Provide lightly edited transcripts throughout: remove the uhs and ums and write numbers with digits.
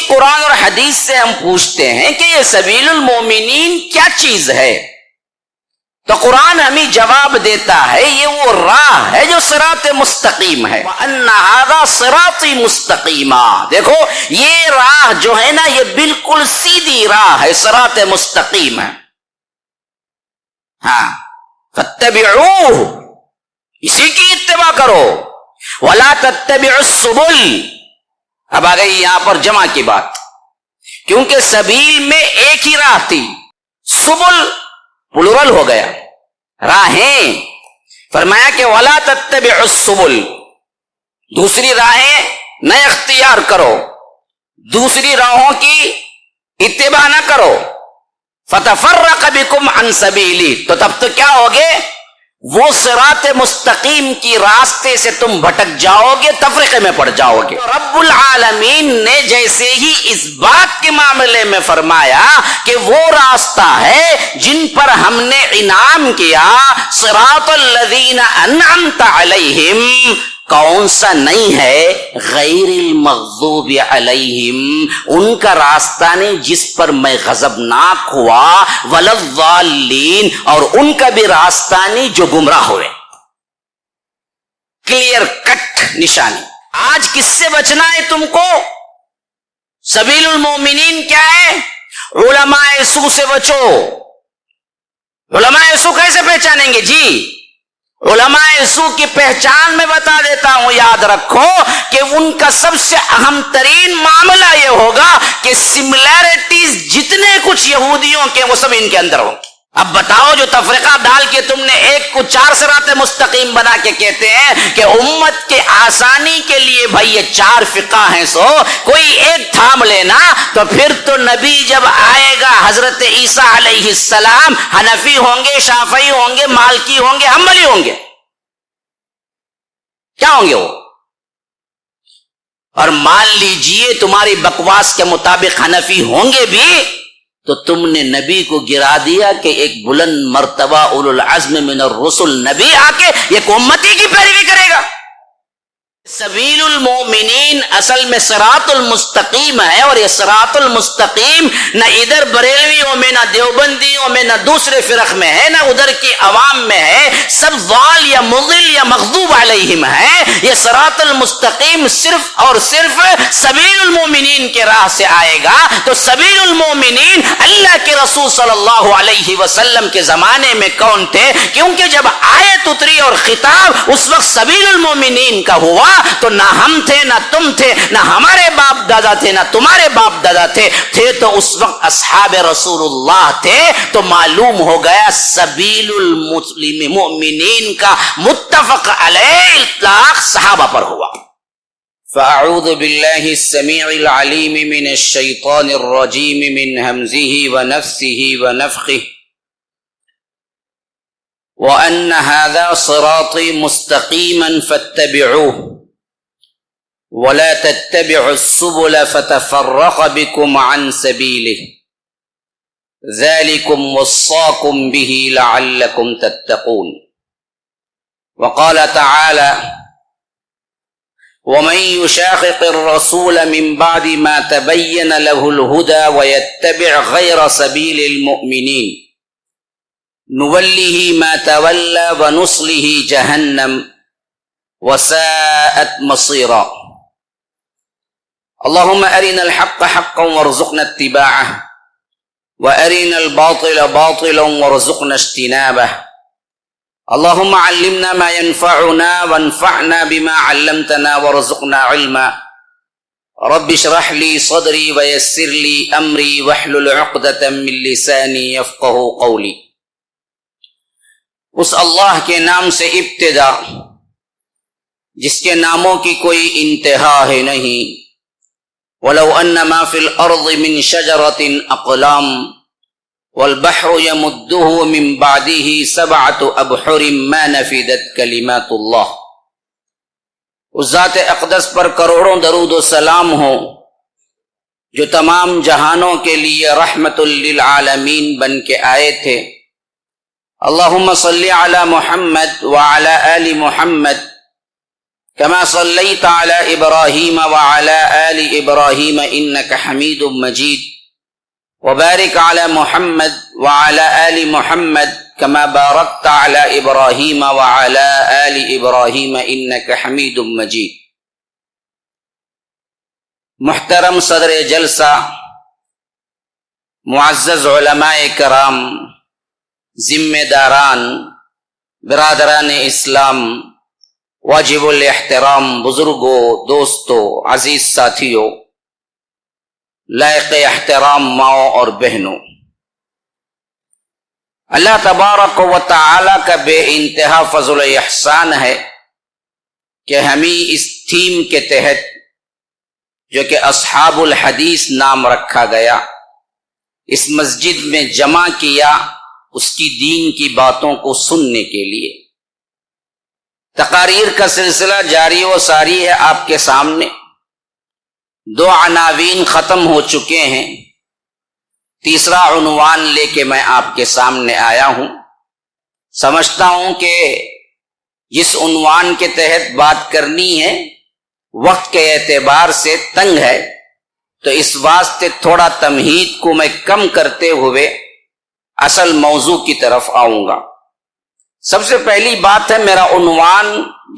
قرآن اور حدیث سے ہم پوچھتے ہیں کہ یہ سبیل المومنین کیا چیز ہے، تو قرآن ہمیں جواب دیتا ہے یہ وہ راہ ہے جو صراط مستقیم ہے۔ وَأَنَّ هَذَا صِرَاطِي مُسْتَقِيمًا، دیکھو یہ راہ جو ہے نا یہ بالکل سیدھی راہ ہے، صراط مستقیم ہے۔ ہاں، فَاتَّبِعُوهُ، اسی کی اتباع کرو، وَلَا تَتَّبِعُوا السُّبُلَ، اب آ گئی یہاں پر جمع کی بات، کیونکہ سبیل میں ایک ہی راہ تھی، سبل پلورل ہو گیا، راہیں، فرمایا کہ وَلَا تَتَّبِعُوا السُّبُلَ، دوسری راہیں نہ اختیار کرو، دوسری راہوں کی اتباع نہ کرو، فَتَفَرَّقَ بِكُمْ عَنْ سَبِيلِهِ، تو تب تو کیا ہوگے، وہ صراط مستقیم کی راستے سے تم بھٹک جاؤ گے، تفریقے میں پڑ جاؤ گے۔ رب العالمین نے جیسے ہی اس بات کے معاملے میں فرمایا کہ وہ راستہ ہے جن پر ہم نے انعام کیا، صراط الذین انعمت علیہم، کون سا نہیں ہے، غیر المغضوب علیہم، ان کا راستہ نہیں جس پر میں غضبناک ہوا، ولا الضالین، اور ان کا بھی راستہ نہیں جو گمراہ ہوئے۔ کلیئر کٹ نشانی۔ آج کس سے بچنا ہے تم کو؟ سبیل المومنین کیا ہے؟ علماء سو سے بچو۔ علماء سو کیسے پہچانیں گے جی؟ علماء سو کی پہچان میں بتا دیتا ہوں، یاد رکھو کہ ان کا سب سے اہم ترین معاملہ یہ ہوگا کہ سملیرٹیز جتنے کچھ یہودیوں کے وہ سب ان کے اندر ہوں۔ اب بتاؤ جو تفریقہ ڈال کے تم نے ایک کو 4 صراط مستقیم بنا کے کہتے ہیں کہ امت کے آسانی کے لیے بھائی یہ 4 فقہ ہیں، سو کوئی ایک تھام لینا، تو پھر تو نبی جب آئے گا حضرت عیسیٰ علیہ السلام حنفی ہوں گے، شافعی ہوں گے، مالکی ہوں گے، حنبلی ہوں گے، کیا ہوں گے وہ؟ اور مان لیجئے تمہاری بکواس کے مطابق حنفی ہوں گے بھی، تو تم نے نبی کو گرا دیا کہ ایک بلند مرتبہ اولو العزم من الرسل نبی آ کے ایک امتی کی پیروی کرے گا۔ سبیل المومنین اصل میں صراط المستقیم ہے، اور یہ صراط المستقیم نہ ادھر بریلویوں میں، نہ دیوبندیوں میں، نہ دوسرے فرق میں ہے، نہ ادھر کی عوام میں ہے، سب ضال یا مضل یا مغضوب علیہم ہے۔ یہ صراط المستقیم صرف اور صرف سبیل المومنین کے راہ سے آئے گا۔ تو سبیل المومنین اللہ کے رسول صلی اللہ علیہ وسلم کے زمانے میں کون تھے؟ کیونکہ جب آیت اتری اور خطاب اس وقت سبیل المومنین کا ہوا تو نہ ہم تھے، نہ تم تھے، نہ ہمارے باپ دادا تھے، نہ تمہارے باپ دادا تھے تو اس وقت اصحاب رسول اللہ تھے۔ تو معلوم ہو گیا سبیل المؤمنین کا متفق علیہ اطلاق صحابہ پر ہوا۔ فاعوذ باللہ السمیع العلیم من الشیطان الرجیم من ہمزہ ونفسہ ونفخہ وَأَنَّ هَذَا صِرَاطِي مُسْتَقِيمًا فَاتَّبِعُوهُ وَلَا تَتَّبِعُوا السُّبُلَ فَتَفَرَّقَ بِكُمْ عَنْ سَبِيلِهِ ذَلِكُمْ وَصَّاكُمْ بِهِ لَعَلَّكُمْ تَتَّقُونَ۔ وقال تعالى وَمَن يُشَاقِقِ الرَّسُولَ مِن بَعْدِ مَا تَبَيَّنَ لَهُ الْهُدَى وَيَتَّبِعْ غَيْرَ سَبِيلِ الْمُؤْمِنِينَ نُوَلِّهِ مَا تَوَلَّى وَنُصْلِهِ جَهَنَّمَ وَسَاءَتْ مَصِيرًا۔ اللهم أرنا الحق حقا وارزقنا اتباعه وأرنا الباطل باطلا وارزقنا اجتنابه۔ اللهم علمنا ما ينفعنا وانفعنا بما علمتنا وارزقنا علما۔ رب اشرح لي صدري ويسر لي أمري واحلل عقدة من لساني يفقه قولي۔ اس اللہ کے نام سے ابتدا جس کے ناموں کی کوئی انتہا ہے نہیں۔ وَلَوْ أَنَّ مَا فِي الْأَرْضِ مِنْ شَجَرَةٍ أَقْلَامٌ وَالْبَحْرُ يَمُدُّهُ مِنْ بَعْدِهِ سَبْعَةُ أَبْحُرٍ مَا نَفِدَتْ كَلِمَاتُ اللَّهِ۔ اس ذات اقدس پر کروڑوں درود و سلام ہو جو تمام جہانوں کے لیے رحمت للعالمین بن کے آئے تھے۔ اللہم صلی علی محمد وعلی آل محمد كما صليت على إبراهيم وعلى آل إبراهيم إنك حميد مجيد وبارك على محمد وعلى آل محمد كما باركت على إبراهيم وعلى آل إبراهيم إنك حميد مجيد. محترم صدر جلسہ، معزز علماء کرام، ذمہ داران، برادران اسلام، واجب الاحترام بزرگوں، دوستوں، عزیز ساتھیوں، لائق احترام ماؤں اور بہنوں، اللہ تبارک و تعالی کا بے انتہا فضل و احسان ہے کہ ہمیں اس تھیم کے تحت، جو کہ اصحاب الحدیث نام رکھا گیا، اس مسجد میں جمع کیا اس کی دین کی باتوں کو سننے کے لیے. تقاریر کا سلسلہ جاری و ساری ہے آپ کے سامنے. 2 عناوین ختم ہو چکے ہیں، تیسرا عنوان لے کے میں آپ کے سامنے آیا ہوں. سمجھتا ہوں کہ جس عنوان کے تحت بات کرنی ہے وقت کے اعتبار سے تنگ ہے، تو اس واسطے تھوڑا تمہید کو میں کم کرتے ہوئے اصل موضوع کی طرف آؤں گا. سب سے پہلی بات ہے، میرا عنوان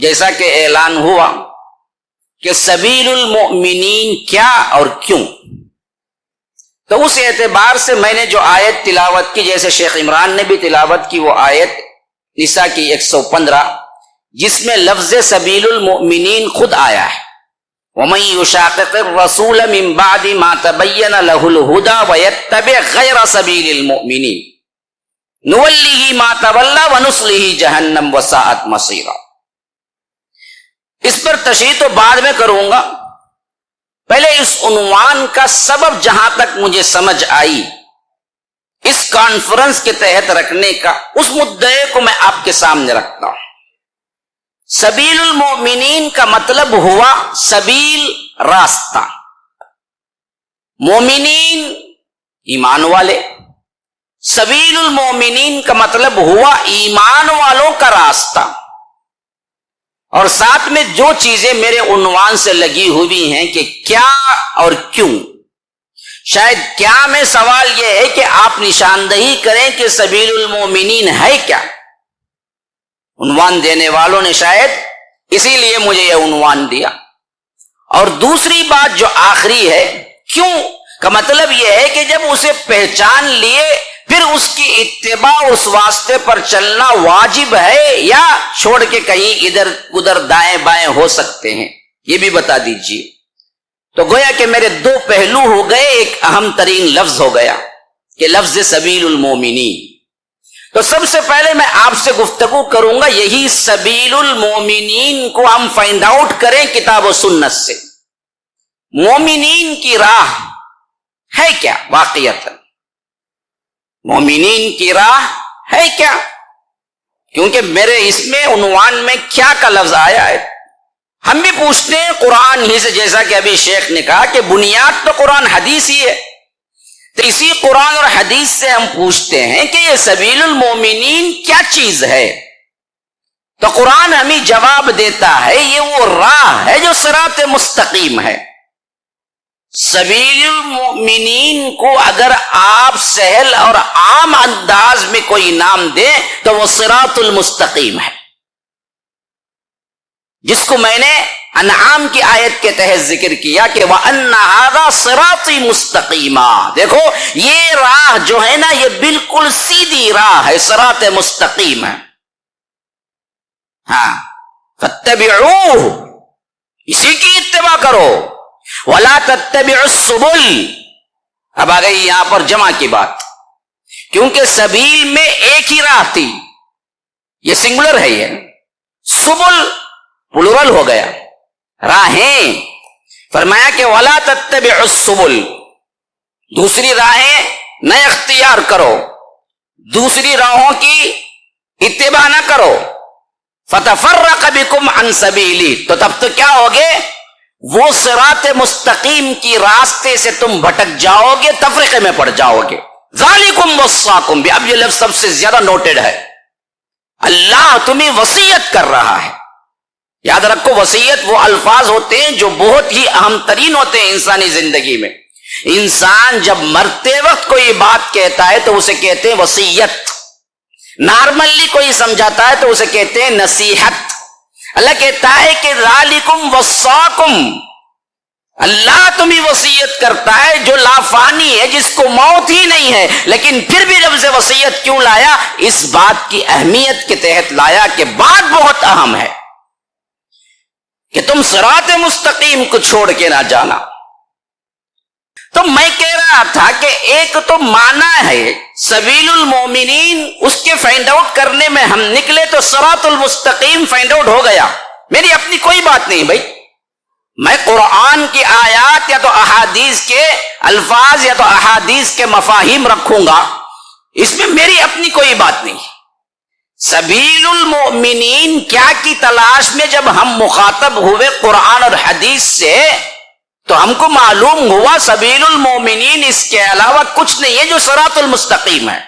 جیسا کہ اعلان ہوا کہ سبیل المؤمنین کیا اور کیوں، تو اس اعتبار سے میں نے جو آیت تلاوت کی، جیسے شیخ عمران نے بھی تلاوت کی، وہ آیت نساء کی 115، جس میں لفظ سبیل المؤمنین خود آیا ہے. وَمَن يُشَاقِقِ الرَّسُولَ مِن بَعْدِ مَا تَبَيَّنَ لَهُ الْهُدَى وَيَتَّبِعْ غَيْرَ سَبِيلِ الْمُؤْمِنِينَ نُوَلِّهِ مَا تَوَلَّى وَنُصْلِهِ جَهَنَّمَ وَسَاءَتْ مَصِيرًا. اس پر تشریح تو بعد میں کروں گا، پہلے اس عنوان کا سبب جہاں تک مجھے سمجھ آئی اس کانفرنس کے تحت رکھنے کا، اس مدعے کو میں آپ کے سامنے رکھتا ہوں. سبیل المؤمنین کا مطلب ہوا سبیل، راستہ، مومنین ایمان والے. سبیل المؤمنین کا مطلب ہوا ایمان والوں کا راستہ. اور ساتھ میں جو چیزیں میرے عنوان سے لگی ہوئی ہیں کہ کیا اور کیوں، شاید کیا میں سوال یہ ہے کہ آپ نشاندہی کریں کہ سبیل المؤمنین ہے کیا. عنوان دینے والوں نے شاید اسی لیے مجھے یہ عنوان دیا. اور دوسری بات جو آخری ہے، کیوں کا مطلب یہ ہے کہ جب اسے پہچان لیے پھر اس کی اتباع، اس واسطے پر چلنا واجب ہے یا چھوڑ کے کہیں ادھر ادھر دائیں بائیں ہو سکتے ہیں، یہ بھی بتا دیجئے. تو گویا کہ میرے 2 پہلو ہو گئے، ایک اہم ترین لفظ ہو گیا کہ لفظ سبیل المومنین. تو سب سے پہلے میں آپ سے گفتگو کروں گا یہی سبیل المومنین کو ہم فائنڈ آؤٹ کریں کتاب و سنت سے. مومنین کی راہ ہے کیا واقعتا؟ مومنین کی راہ ہے کیا؟ کیونکہ میرے اس میں عنوان میں کیا کا لفظ آیا ہے. ہم بھی پوچھتے ہیں قرآن ہی سے، جیسا کہ ابھی شیخ نے کہا کہ بنیاد تو قرآن حدیث ہی ہے. تو اسی قرآن اور حدیث سے ہم پوچھتے ہیں کہ یہ سبیل المومنین کیا چیز ہے. تو قرآن ہمیں جواب دیتا ہے یہ وہ راہ ہے جو صراط مستقیم ہے. سبیل المؤمنین کو اگر آپ سہل اور عام انداز میں کوئی نام دیں تو وہ صراط المستقیم ہے، جس کو میں نے انعام کی آیت کے تحت ذکر کیا کہ وَأَنَّ هَذَا صِرَاطِي مُسْتَقِيمًا. دیکھو یہ راہ جو ہے نا، یہ بالکل سیدھی راہ ہے، صراط مستقیم ہے. ہاں، فَاتَّبِعُوهُ، اسی کی اتباع کرو. وَلَا تَتَّبِعُوا السُّبُلَ، اب آ گئی یہاں پر جمع کی بات، کیونکہ سبیل میں ایک ہی راہ تھی، یہ سنگولر ہے. یہ سبل پلورل ہو گیا، راہیں. فرمایا کہ وَلَا تَتَّبِعُوا السُّبُلَ، دوسری راہیں نہ اختیار کرو، دوسری راہوں کی اتباع نہ کرو. فَتَفَرَّقَ بِكُمْ عَنْ سَبِيلِهِ، تو تب تو کیا ہوگے، وہ صراط مستقیم کی راستے سے تم بھٹک جاؤ گے، تفریقے میں پڑ جاؤ گے. ذَلِكُمْ وَصَّاكُمْ بِهِ، اب یہ لفظ سب سے زیادہ نوٹڈ ہے. اللہ تمہیں وصیت کر رہا ہے، یاد رکھو وصیت وہ الفاظ ہوتے ہیں جو بہت ہی اہم ترین ہوتے ہیں انسانی زندگی میں. انسان جب مرتے وقت کوئی بات کہتا ہے تو اسے کہتے ہیں وصیت. نارملی کوئی سمجھاتا ہے تو اسے کہتے ہیں نصیحت. اللہ کہتا ہے کہ ذالکم وصاکم، اللہ تمہیں وصیت کرتا ہے جو لافانی ہے، جس کو موت ہی نہیں ہے، لیکن پھر بھی لفظ وصیت کیوں لایا؟ اس بات کی اہمیت کے تحت لایا کہ بات بہت اہم ہے کہ تم صراط مستقیم کو چھوڑ کے نہ جانا. تو میں کہہ رہا تھا کہ ایک تو معنی ہے سبیل المومنین، اس کے فائنڈ آؤٹ کرنے میں ہم نکلے تو صراط المستقیم فائنڈ آؤٹ ہو گیا. میری اپنی کوئی بات نہیں بھائی، میں قرآن کی آیات یا تو احادیث کے الفاظ یا تو احادیث کے مفاہیم رکھوں گا، اس میں میری اپنی کوئی بات نہیں. سبیل المؤمنین کیا کی تلاش میں جب ہم مخاطب ہوئے قرآن اور حدیث سے تو ہم کو معلوم ہوا سبیل المؤمنین اس کے علاوہ کچھ نہیں ہے جو صراط المستقیم ہے.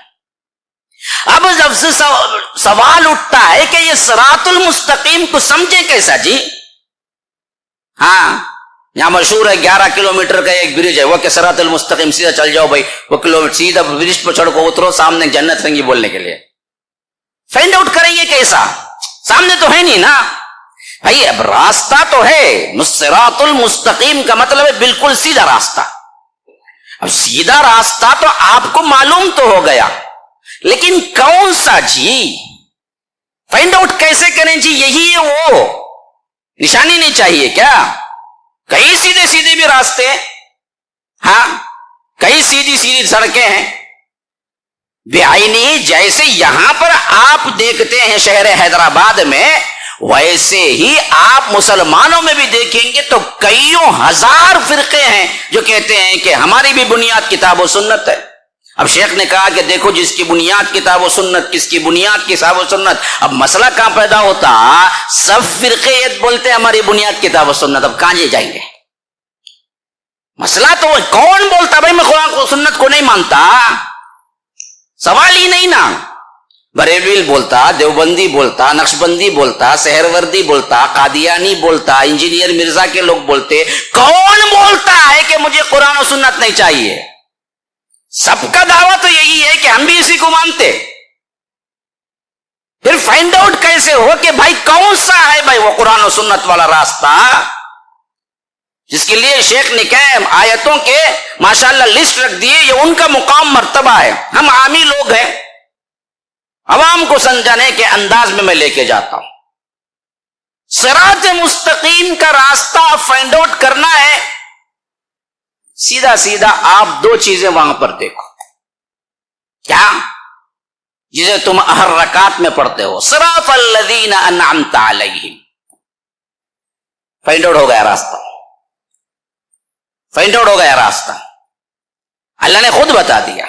اب جب سے سوال اٹھتا ہے کہ یہ صراط المستقیم کو سمجھیں کیسا جی؟ ہاں یہاں مشہور ہے 11 کلومیٹر کا ایک برج ہے، وہ کہ صراط المستقیم سیدھا چل جاؤ بھائی، وہ کلومیٹر سیدھا برج پر چڑھ کو اترو، سامنے جنت رنگی بولنے کے لیے. فائنڈ آؤٹ کریں گے کیسا؟ سامنے تو ہے نہیں نا بھائی. اب راستہ تو ہے، صراط المستقیم کا مطلب ہے بالکل سیدھا راستہ. اب سیدھا راستہ تو آپ کو معلوم تو ہو گیا، لیکن کون سا جی؟ فائنڈ آؤٹ کیسے کریں جی؟ یہی ہے وہ نشانی نہیں چاہیے کیا؟ کئی سیدھے سیدھے بھی راستے، ہاں کئی سیدھی سیدھی سڑکیں ہیں بعینی. جیسے یہاں پر آپ دیکھتے ہیں شہر حیدرآباد میں، ویسے ہی آپ مسلمانوں میں بھی دیکھیں گے تو کئیوں ہزار فرقے ہیں جو کہتے ہیں کہ ہماری بھی بنیاد کتاب و سنت ہے. اب شیخ نے کہا کہ دیکھو جس کی بنیاد کتاب و سنت، کس کی بنیاد کتاب و سنت. اب مسئلہ کہاں پیدا ہوتا؟ سب فرقے یہ بولتے ہیں ہماری بنیاد کتاب و سنت، اب کہاں جائیں گے؟ مسئلہ تو کون بولتا بھائی میں قرآن کو سنت کو نہیں مانتا؟ سوال ہی نہیں نا. بریلوی بولتا، دیوبندی بولتا، نقشبندی بولتا، سہروردی بولتا، قادیانی بولتا، انجینئر مرزا کے لوگ بولتے، کون بولتا ہے کہ مجھے قرآن و سنت نہیں چاہیے؟ سب کا دعویٰ تو یہی ہے کہ ہم بھی اسی کو مانتے. پھر فائنڈ آؤٹ کیسے ہو کہ بھائی کون سا ہے بھائی وہ قرآن و سنت والا راستہ جس کے لیے شیخ نے کہا آیتوں کے ماشاءاللہ لسٹ رکھ دیے، یہ ان کا مقام مرتبہ ہے. ہم عامی لوگ ہیں، عوام کو سمجھانے کے انداز میں لے کے جاتا ہوں. صراط مستقیم کا راستہ فائنڈ آؤٹ کرنا ہے، سیدھا سیدھا آپ دو چیزیں وہاں پر دیکھو. کیا؟ جسے تم ہر رکعت میں پڑھتے ہو، صراط الذین انعمت علیہم. فائنڈ آؤٹ ہو گیا راستہ، فائنڈ آؤٹ ہو گیا راستہ. اللہ نے خود بتا دیا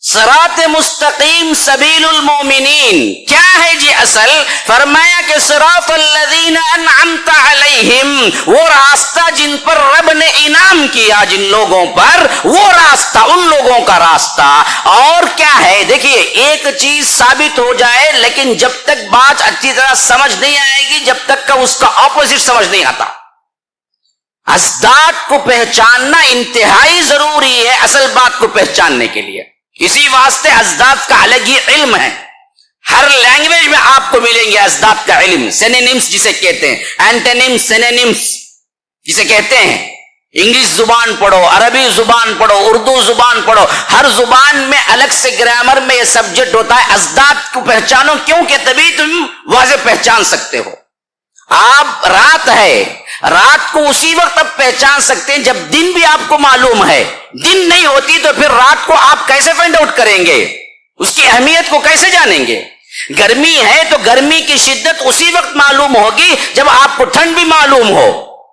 صراط مستقیم سبیل المومنین کیا ہے جی اصل؟ فرمایا کہ صراط الذین انعمت علیہم، وہ راستہ جن پر رب نے انعام کیا، جن لوگوں پر، وہ راستہ ان لوگوں کا راستہ. اور کیا ہے؟ دیکھیے ایک چیز ثابت ہو جائے لیکن جب تک بات اچھی طرح سمجھ نہیں آئے گی، جب تک کا اس کا اپوزٹ سمجھ نہیں آتا. ازداد کو پہچاننا انتہائی ضروری ہے اصل بات کو پہچاننے کے لیے. اسی واسطے ازداد کا الگ ہی علم ہے. ہر لینگویج میں آپ کو ملیں گے ازداد کا علم. سینونیمز جسے کہتے ہیں، اینٹونیمز، سینونیمز جسے کہتے ہیں. انگلش زبان پڑھو، عربی زبان پڑھو، اردو زبان پڑھو، ہر زبان میں الگ سے گرامر میں یہ سبجیکٹ ہوتا ہے. ازداد کو پہچانو کیونکہ تبھی تم واضح پہچان سکتے ہو. آپ رات ہے، رات کو اسی وقت آپ پہچان سکتے ہیں جب دن بھی آپ کو معلوم ہے. دن نہیں ہوتی تو پھر رات کو آپ کیسے فائنڈ آؤٹ کریں گے؟ اس کی اہمیت کو کیسے جانیں گے؟ گرمی ہے تو گرمی کی شدت اسی وقت معلوم ہوگی جب آپ کو ٹھنڈ بھی معلوم ہو.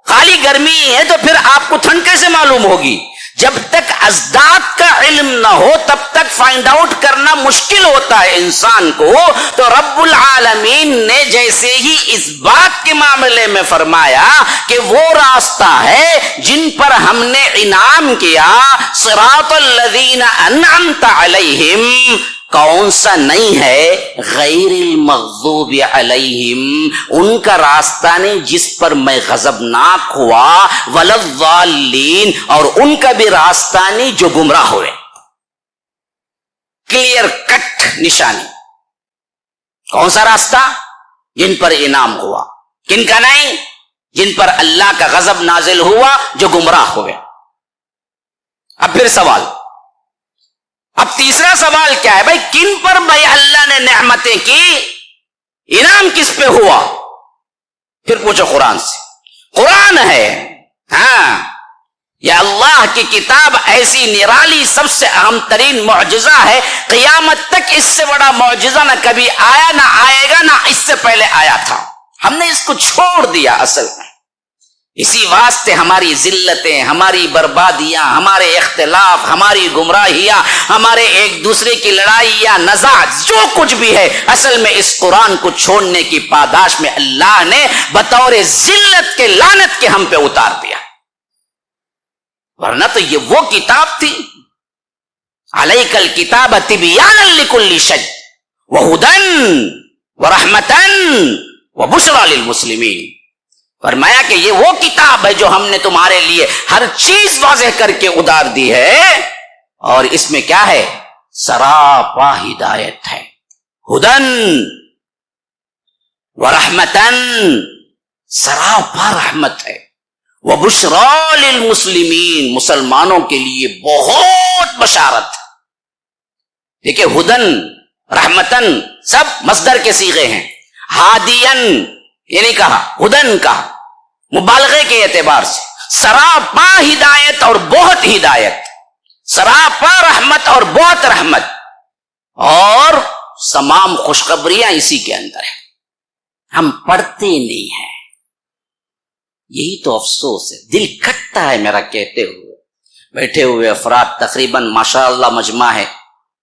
خالی گرمی ہے تو پھر آپ کو ٹھنڈ کیسے معلوم ہوگی؟ جب تک ازداد کا علم نہ ہو تب تک فائنڈ آؤٹ کرنا مشکل ہوتا ہے انسان کو. تو رب العالمین نے جیسے ہی اس بات کے معاملے میں فرمایا کہ وہ راستہ ہے جن پر ہم نے انعام کیا، صراط الذین انعمت علیہم، کون سا نہیں ہے؟ غیر المغضوب علیہم، ان کا راستہ نہیں جس پر میں غضبناک ہوا، ولا الضالین، اور ان کا بھی راستہ نہیں جو گمراہ ہوئے۔ کلیئر کٹ نشانی۔ کون سا راستہ؟ جن پر انعام ہوا۔ کن کا نہیں؟ جن پر اللہ کا غضب نازل ہوا، جو گمراہ ہوئے۔ اب پھر سوال، اب تیسرا سوال کیا ہے؟ بھائی کن پر بھائی اللہ نے نعمتیں کی؟ انعام کس پہ ہوا؟ پھر پوچھو قرآن سے۔ قرآن ہے، ہاں، یہ اللہ کی کتاب ایسی نرالی سب سے اہم ترین معجزہ ہے، قیامت تک اس سے بڑا معجزہ نہ کبھی آیا، نہ آئے گا، نہ اس سے پہلے آیا تھا۔ ہم نے اس کو چھوڑ دیا اصل میں۔ اسی واسطے ہماری ذلتیں، ہماری بربادیاں، ہمارے اختلاف، ہماری گمراہیاں، ہمارے ایک دوسرے کی لڑائیاں، نزاع، جو کچھ بھی ہے، اصل میں اس قرآن کو چھوڑنے کی پاداش میں اللہ نے بطور ذلت کے، لعنت کے ہم پہ اتار دیا۔ ورنہ تو یہ وہ کتاب تھی، علیک الکتاب تبیانا لکل شیء وہدی ورحمۃ وبشریٰ للمسلمین۔ فرمایا کہ یہ وہ کتاب ہے جو ہم نے تمہارے لیے ہر چیز واضح کر کے اتار دی ہے، اور اس میں کیا ہے؟ سراپا ہدایت ہے، ہدن ورحمتن، سراپا رحمت ہے، وبشریٰ للمسلمین، مسلمانوں کے لیے بہت بشارت۔ دیکھیں ہدن، رحمتن سب مصدر کے صیغے ہیں۔ ہادین یہ نہیں کہا، ہدن کہا مبالغے کے اعتبار سے۔ سراپا ہدایت اور بہت ہدایت، سراپا رحمت اور بہت رحمت، اور تمام خوشخبریاں اسی کے اندر ہیں۔ ہم پڑھتے نہیں ہیں، یہی تو افسوس ہے۔ دل کھٹتا ہے میرا کہتے ہوئے۔ بیٹھے ہوئے افراد تقریباً ماشاءاللہ مجمع ہے،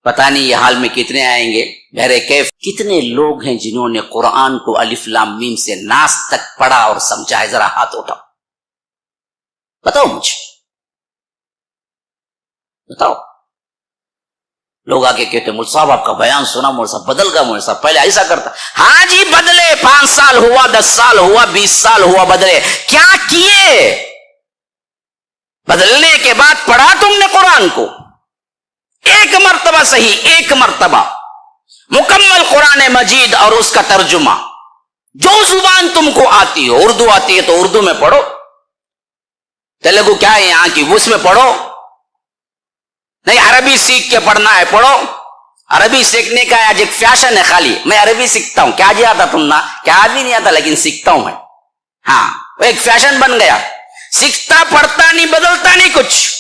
پتہ نہیں یہ حال میں کتنے آئیں گے، بہرے کیف کتنے لوگ ہیں جنہوں نے قرآن کو الف لام میم سے ناس تک پڑھا اور سمجھا ہے؟ ذرا ہاتھ اٹھاؤ، بتاؤ مجھے، بتاؤ۔ لوگ آگے کہتے مول صاحب آپ کا بیان سنا، مول صاحب بدل گا، مول صاحب پہلے ایسا کرتا۔ ہاں جی بدلے، 5 سال ہوا، 10 سال ہوا، 20 سال ہوا، بدلے۔ کیا کیے؟ بدلنے کے بعد پڑھا تم نے قرآن کو ایک مرتبہ صحیح، ایک مرتبہ مکمل قرآن مجید اور اس کا ترجمہ، جو زبان تم کو آتی ہو۔ اردو آتی ہے تو اردو میں پڑھو، تیلگو کیا ہے یہاں کی، اس میں پڑھو۔ نہیں عربی سیکھ کے پڑھنا ہے، پڑھو۔ عربی سیکھنے کا آج ایک فیشن ہے، خالی میں عربی سیکھتا ہوں۔ کیا جی آتا تم نا؟ کیا بھی نہیں آتا، لیکن سیکھتا ہوں میں۔ ہاں وہ ایک فیشن بن گیا، سیکھتا پڑھتا نہیں، بدلتا نہیں کچھ۔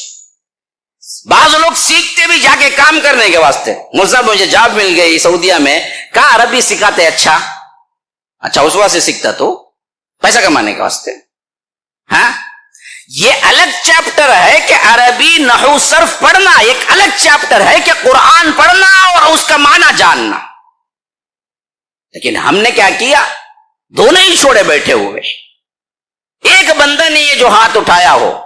بعض لوگ سیکھتے بھی جا کے کام کرنے کے واسطے۔ مصعب مجھے جاب مل گئی سعودیہ میں، کہا عربی سکھاتے۔ اچھا اس واسطے سیکھتا تو پیسہ کمانے کے واسطے؟ ہاں یہ الگ چیپٹر ہے کہ عربی نحو صرف پڑھنا، ایک الگ چیپٹر ہے کہ قرآن پڑھنا اور اس کا معنی جاننا۔ لیکن ہم نے کیا کیا؟ دونوں ہی چھوڑے بیٹھے ہوئے۔ ایک بندہ نے یہ جو ہاتھ اٹھایا ہو،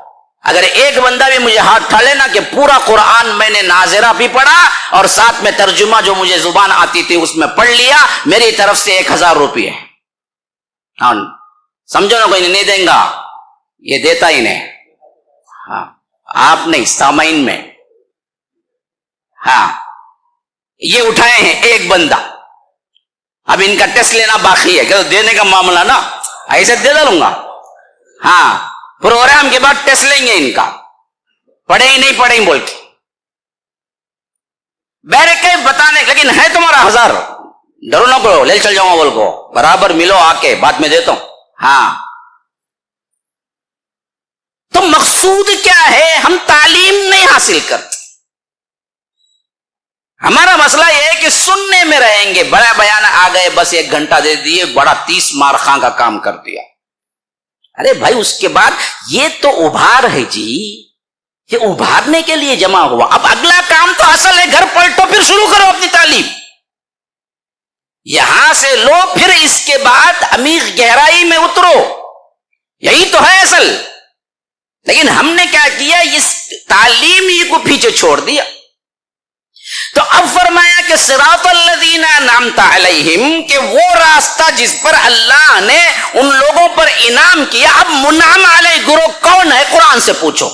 اگر ایک بندہ بھی مجھے ہاتھ اٹھا لینا کہ پورا قرآن میں نے ناظرہ بھی پڑھا اور ساتھ میں ترجمہ جو مجھے زبان آتی تھی اس میں پڑھ لیا، میری طرف سے 1000 روپے۔ ہاں سمجھو نا، کوئی نہیں دیں گا، یہ دیتا ہی نہیں۔ ہاں آپ نہیں، سامعین میں۔ ہاں یہ اٹھائے ہیں ایک بندہ، اب ان کا ٹیسٹ لینا باقی ہے، کہ دینے کا معاملہ نا ایسے دے ڈالوں گا۔ ہاں پروگرام کے بعد ٹیسٹ لیں گے ان کا، پڑھیں ہی نہیں پڑھیں بول کے بہرے کئی بتانے، لیکن ہے تمہارا 1000، ڈرو نہ کرو، لے چل جاؤں گا بول کو، برابر ملو آ کے، بعد میں دیتا ہوں۔ ہاں تو مقصود کیا ہے؟ ہم تعلیم نہیں حاصل کرتے۔ ہمارا مسئلہ یہ ہے کہ سننے میں رہیں گے، بڑا بیان آ گئے، بس 1 گھنٹہ دے دیے، بڑا 30 مارخاں کا کام کر دیا۔ ارے بھائی اس کے بعد یہ تو ابھار ہے جی، یہ ابھارنے کے لیے جمع ہوا۔ اب اگلا کام تو اصل ہے، گھر پلٹو، پھر شروع کرو اپنی تعلیم، یہاں سے لو، پھر اس کے بعد عمیق گہرائی میں اترو، یہی تو ہے اصل۔ لیکن ہم نے کیا کیا؟ اس تعلیم ہی کو پیچھے چھوڑ دیا۔ تو اب فرمایا کہ کہ صراط الذین انعمت علیہم، کہ وہ راستہ جس پر اللہ نے ان لوگوں پر انعام کیا. اب منعم علیہ گروہ کون ہے؟ قرآن سے پوچھو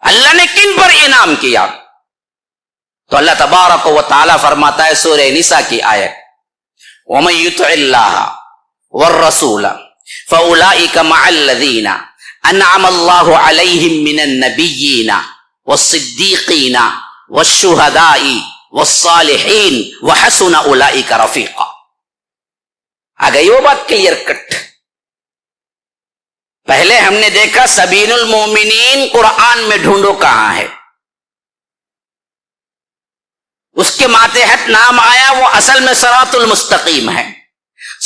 اللہ نے کن پر انعام کیا. تو اللہ تبارک و تعالی فرماتا ہے سورہ نساء کی آیت، وَمَن يُطِعِ اللَّهَ وَالرَّسُولَ فَأُولَئِكَ مَعَ الَّذِينَ أَنْعَمَ اللَّهُ عَلَيْهِم مِّنَ النَّبِيِّينَ وَالصِّدِّيقِينَ وَالشُّهَدَاءِ وَالصَّالِحِينَ وَحَسُنَ أُولَئِكَ رَفِيقًا. آ گئی وہ بات کلیئر کٹ. پہلے ہم نے دیکھا سبیل المومنین قرآن میں ڈھونڈو کہاں ہے، اس کے ماتحت نام آیا، وہ اصل میں صراط المستقیم ہے.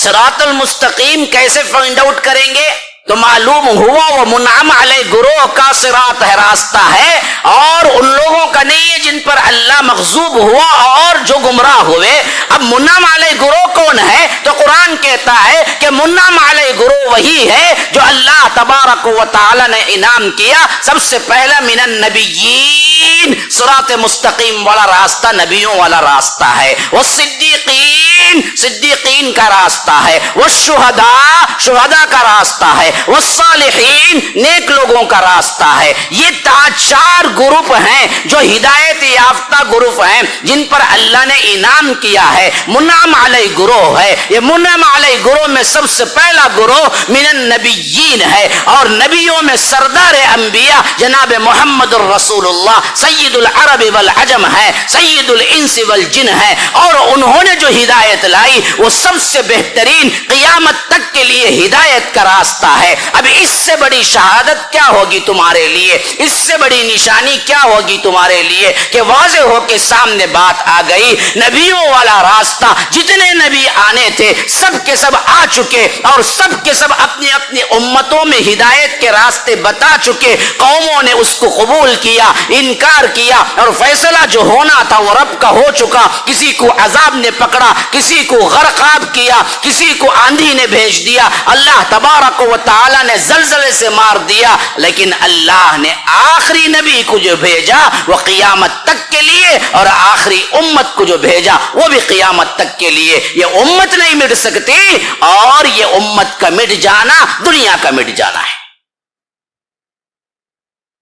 صراط المستقیم کیسے فائنڈ آؤٹ کریں گے؟ تو معلوم ہوا وہ منعم علیہ گروہ کا صراط ہے، راستہ ہے، اور ان لوگوں کا نہیں ہے جن پر اللہ مغضوب ہوا اور جو گمراہ ہوئے. اب منعم علیہ گروہ کون ہے؟ تو قرآن کہتا ہے کہ منعم علیہ گروہ وہی ہے جو اللہ تبارک و تعالی نے انعام کیا. سب سے پہلا من النبیین، صراط مستقیم والا راستہ نبیوں والا راستہ ہے. والصدیقین، صدیقین کا راستہ ہے. والشہداء، شہداء کا راستہ ہے. والصالحین، نیک لوگوں کا راستہ ہے. یہ چار گروپ ہیں جو ہدایت یافتہ گروپ ہیں جن پر اللہ نے انعام کیا ہے. منعم علیہ گروہ ہے. یہ منعم علیہ گروہ میں سب سے پہلا گروہ من النبیین ہے، اور نبیوں میں سردار انبیاء جناب محمد الرسول اللہ سید العرب والعجم ہے، سید الانس والجن ہے. اور انہوں نے جو ہدایت لائی وہ سب سے بہترین قیامت تک کے لیے ہدایت کا راستہ ہے. اب اس سے بڑی شہادت کیا ہوگی تمہارے لیے، اس سے بڑی نشانی کیا ہوگی تمہارے لیے کہ واضح ہو کے سامنے بات آ گئی. نبیوں والا راستہ جتنے نبی آنے تھے سب کے سب آ چکے، اور سب کے سب اپنی اپنی امتوں میں ہدایت کے راستے بتا چکے. قوموں نے اس کو قبول کیا، انکار کیا، اور فیصلہ جو ہونا تھا وہ رب کا ہو چکا. کسی کو عذاب نے پکڑا، کسی کو غرقاب کیا، کسی کو آندھی نے بھیج دیا، اللہ تبارک و تعالی نے زلزلے سے مار دیا. لیکن اللہ نے آخری نبی کو جو بھیجا وہ قیامت تک کے لیے، اور آخری امت کو جو بھیجا وہ بھی قیامت تک کے لیے. یہ امت نہیں مٹ سکتی، اور یہ امت کا مٹ جانا دنیا کا مٹ جانا ہے.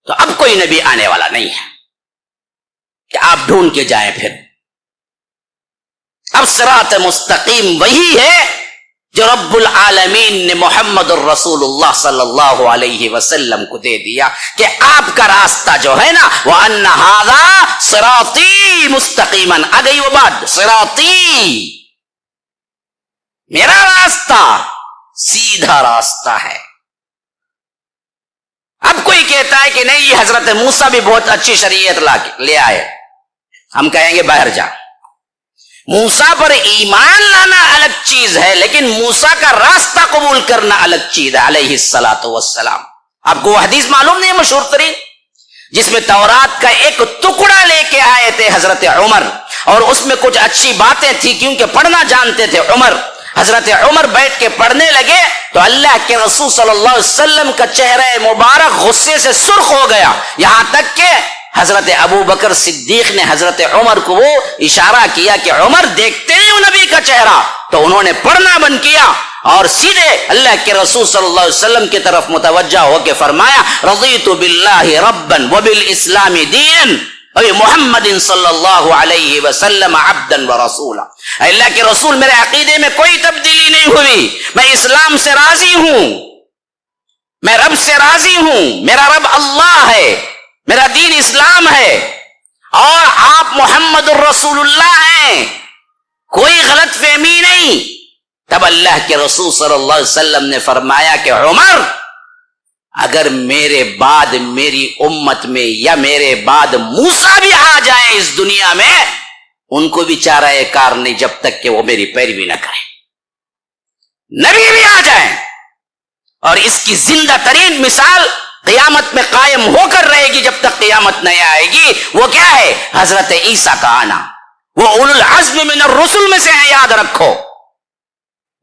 تو اب کوئی نبی آنے والا نہیں ہے کہ آپ ڈھونڈ کے جائیں. پھر اب صراط مستقیم وہی ہے جو رب العالمین نے محمد الرسول اللہ صلی اللہ علیہ وسلم کو دے دیا کہ آپ کا راستہ جو ہے نا، وَأَنَّ هَذَا صِرَاطِي مُسْتَقِيمًا. آ گئی وہ بات، صراطی، میرا راستہ سیدھا راستہ ہے. اب کوئی کہتا ہے کہ نہیں یہ حضرت موسیٰ بھی بہت اچھی شریعت لے آئے، ہم کہیں گے باہر جا. موسیٰ پر ایمان لانا الگ چیز ہے، لیکن موسیٰ کا راستہ قبول کرنا الگ چیز ہے علیہ السلام. آپ کو وہ حدیث معلوم نہیں ہے مشہور ترین، جس میں تورات کا ایک ٹکڑا لے کے آئے تھے حضرت عمر، اور اس میں کچھ اچھی باتیں تھی کیونکہ پڑھنا جانتے تھے عمر. حضرت عمر بیٹھ کے پڑھنے لگے تو اللہ کے رسول صلی اللہ علیہ وسلم کا چہرہ مبارک غصے سے سرخ ہو گیا، یہاں تک کہ حضرت ابو بکر صدیق نے حضرت عمر کو وہ اشارہ کیا کہ عمر دیکھتے ہی ہو نبی کا چہرہ. تو انہوں نے پڑھنا بند کیا اور سیدھے اللہ کے رسول صلی اللہ علیہ وسلم کی طرف متوجہ ہو کے فرمایا رضیت باللہ ربا وبالاسلام دینا محمد صلی اللہ علیہ وسلم عبدا ورسولا. اللہ کے رسول میرے عقیدے میں کوئی تبدیلی نہیں ہوئی، میں اسلام سے راضی ہوں، میں رب سے راضی ہوں، میرا رب اللہ ہے، میرا دین اسلام ہے، اور آپ محمد الرسول اللہ ہیں، کوئی غلط فہمی نہیں. تب اللہ کے رسول صلی اللہ علیہ وسلم نے فرمایا کہ عمر اگر میرے بعد میری امت میں یا میرے بعد موسیٰ بھی آ جائیں اس دنیا میں، ان کو بھی چارہ کار نہیں جب تک کہ وہ میری پیروی نہ کریں. نبی بھی آ جائیں، اور اس کی زندہ ترین مثال قیامت میں قائم ہو کر رہے گی جب تک قیامت نہیں آئے گی. وہ کیا ہے؟ حضرت عیسیٰ کا آنا. وہ اولو العزم من الرسل میں سے ہیں، یاد رکھو،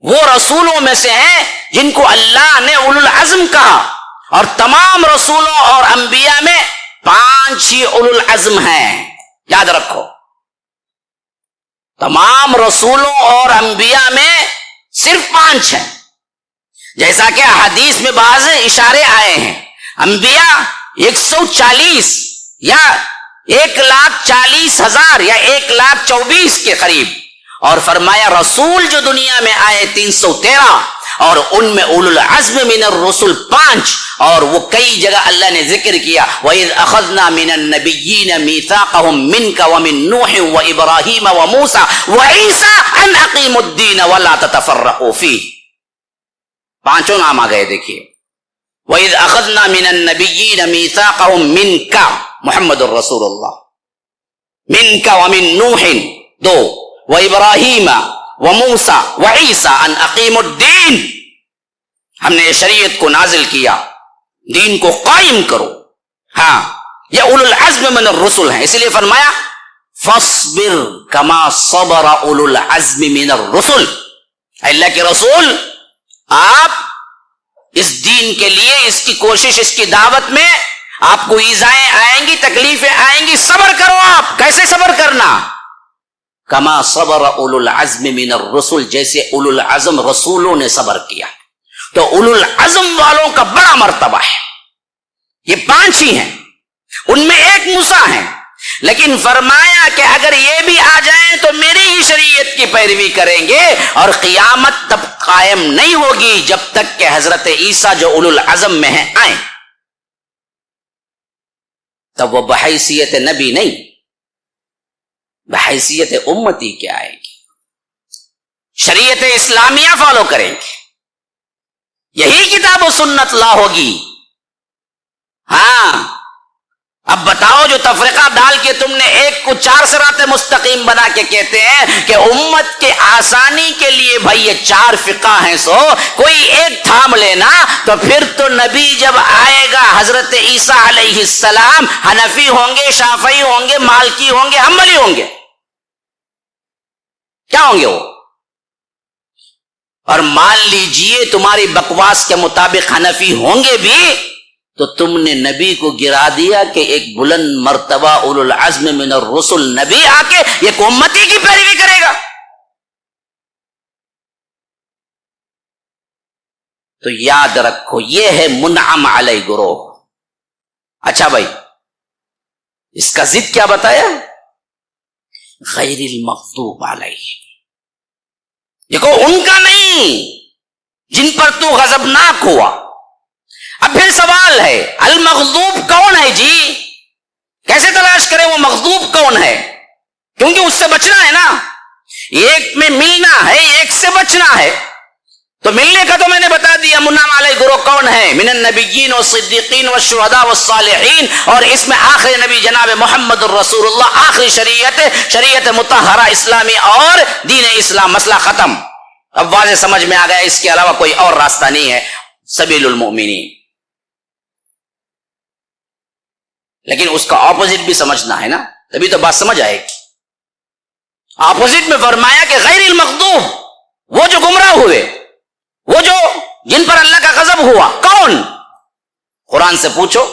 وہ رسولوں میں سے ہیں جن کو اللہ نے اولو العزم کہا، اور تمام رسولوں اور انبیاء میں 5 ہی اولو العزم ہیں، یاد رکھو. تمام رسولوں اور انبیاء میں صرف 5 ہیں، جیسا کہ حدیث میں بعض اشارے آئے ہیں۔ انبیاء 140 یا 1,40,000 یا 1,24,000 کے قریب، اور فرمایا رسول جو دنیا میں آئے 313، اور ان میں اولو العزم من الرسل 5، اور وہ کئی جگہ اللہ نے ذکر کیا وَإِذْ أَخَذْنَا مِنَ النَّبِيِّينَ مِيثَاقَهُمْ مِنْكَ وَمِن نُوحٍ وَإِبْرَاهِيمَ وَمُوسَى وَعِيسَىٰ أَنْ أَقِيمُوا الدِّينَ وَلَا تَتَفَرَّقُوا فِيهِ۔ 5 نام آ گئے، دیکھیے وَإِذْ أَخَذْنَا مِنَ النَّبِيِّينَ مِيثَاقَهُمْ مِنْكَ محمد الرسول اللہ، مِنْكَ وَمِن نُوحٍ 2 وَإِبْرَاهِيمَ وَمُوسَى وَعِيسَىٰ أَنْ أَقِيمُوا الدِّينَ، ہم نے شریعت کو نازل کیا، دین کو قائم کرو۔ ہاں، یہ اولو العزم من الرسل ہیں، اس لیے فرمایا فَاصْبِرْ كَمَا صَبَرَ اولو العزم من الرسل۔ اللہ کے رسول، آپ اس دین کے لیے، اس کی کوشش، اس کی دعوت میں آپ کو ایذائیں آئیں گی، تکلیفیں آئیں گی، صبر کرو۔ آپ کیسے صبر کرنا؟ کما صبر اولو العزم من الرسل، جیسے اولو العزم رسولوں نے صبر کیا۔ تو اولو العزم والوں کا بڑا مرتبہ ہے، یہ 5 ہی ہیں، ان میں ایک موسیٰ ہیں، لیکن فرمایا کہ اگر یہ بھی آ جائیں تو میری ہی شریعت کی پیروی کریں گے، اور قیامت تب قائم نہیں ہوگی جب تک کہ حضرت عیسیٰ جو اولو العزم میں ہیں آئیں۔ تب وہ بحیثیت نبی نہیں، بحیثیت امتی کے آئے گی، شریعت اسلامیہ فالو کریں گے، یہی کتاب و سنت لا ہوگی۔ ہاں، اب بتاؤ جو تفرقہ ڈال کے تم نے ایک کو 4 صراط مستقیم بنا کے کہتے ہیں کہ امت کے آسانی کے لیے بھائی یہ 4 فقہ ہیں، سو کوئی ایک تھام لینا، تو پھر تو نبی جب آئے گا حضرت عیسیٰ علیہ السلام حنفی ہوں گے، شافعی ہوں گے، مالکی ہوں گے، حنبلی ہوں گے، کیا ہوں گے وہ؟ اور مان لیجئے تمہاری بکواس کے مطابق حنفی ہوں گے بھی، تو تم نے نبی کو گرا دیا کہ ایک بلند مرتبہ اولو العزم من الرسل نبی آ کے ایک امتی کی پیروی کرے گا۔ تو یاد رکھو، یہ ہے منعم علیہ گروہ۔ اچھا بھائی، اس کا ضد کیا بتایا؟ غیر المغضوب علیہ، دیکھو ان کا نہیں، جن پر تو غضبناک ہوا۔ اب پھر سوال ہے، المغضوب کون ہے جی؟ کیسے تلاش کریں وہ مغضوب کون ہے؟ کیونکہ اس سے بچنا ہے نا، ایک میں ملنا ہے، ایک سے بچنا ہے۔ تو ملنے کا تو میں نے بتا دیا، منعم علیہ گروہ کون ہے؟ من النبیین والصدیقین والشہداء والصالحین، اور اس میں آخری نبی جناب محمد الرسول اللہ، آخری شریعت مطہرہ اسلامی اور دین اسلام، مسئلہ ختم۔ اب واضح سمجھ میں آ گیا، اس کے علاوہ کوئی اور راستہ نہیں ہے، سبیل المؤمنین۔ لیکن اس کا اپوزٹ بھی سمجھنا ہے نا، تبھی تو بات سمجھ آئے گی۔ اپوزٹ میں فرمایا کہ غیر المغضوب، وہ جو گمراہ ہوئے، وہ جو جن پر اللہ کا غضب ہوا، کون؟ قرآن سے پوچھو،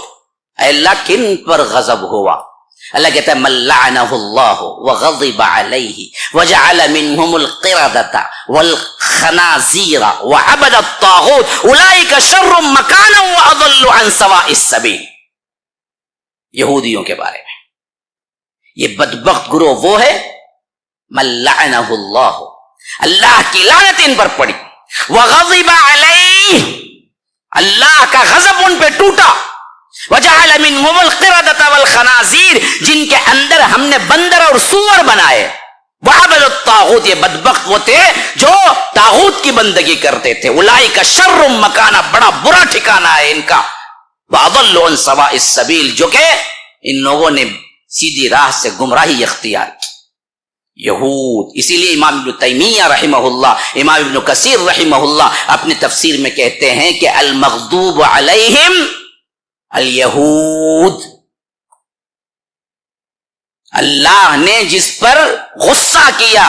اے اللہ کن پر غضب ہوا؟ اللہ کہتا ہے من لعنہ اللہ وغضب علیہ وجعل منہم القردۃ والخنازیر وعبد الطاغوت اولئک شر مکانا واضل عن سواء السبیل۔ یہودیوں کے بارے میں یہ بدبخت گروہ وہ ہے من لعنہ اللہ، اللہ کی لعنت ان پر پڑی، وغضب علیہ، اللہ کا غضب ان پہ ٹوٹا، وجعل منہم القردۃ والخنازیر، جن کے اندر ہم نے بندر اور سور بنائے، وعبد الطاغوت، یہ بدبخت وہ تھے جو طاغوت کی بندگی کرتے تھے، اولئک شر مکانا، بڑا برا ٹھکانہ ہے ان کا، وَأَضَلُّ عَنْ سَوَاءِ السَّبِيلِ، جو کہ ان لوگوں نے سیدھی راہ سے گمراہی اختیار کی، یہود۔ اسی لیے امام ابن تیمیہ رحمہ اللہ، امام ابن کثیر رحمہ اللہ اپنی تفسیر میں کہتے ہیں کہ المغضوب علیہم الیہود، اللہ نے جس پر غصہ کیا،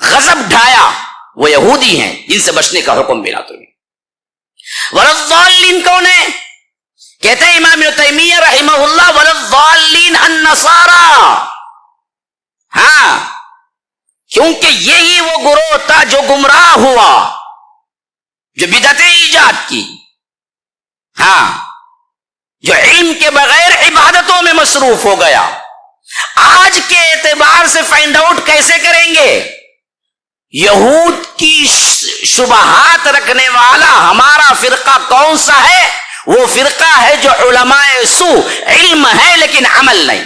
غضب ڈھایا، وہ یہودی ہیں، جن سے بچنے کا حکم ملا تمہیں۔ وَلَضَّالِّينَ کون ہے؟ کہتے ہیں امام ابن تیمیہ رحمہ اللہ وَلَضَّالِّينَ النَّصَارَى، ہاں، کیونکہ یہی وہ گروہ تھا جو گمراہ ہوا، جو بدعتیں ایجاد کی، ہاں، جو علم کے بغیر عبادتوں میں مصروف ہو گیا۔ آج کے اعتبار سے فائنڈ آؤٹ کیسے کریں گے؟ یہود کی شبہات رکھنے والا ہمارا فرقہ کون سا ہے؟ وہ فرقہ ہے جو علماء سو، علم ہے لیکن عمل نہیں۔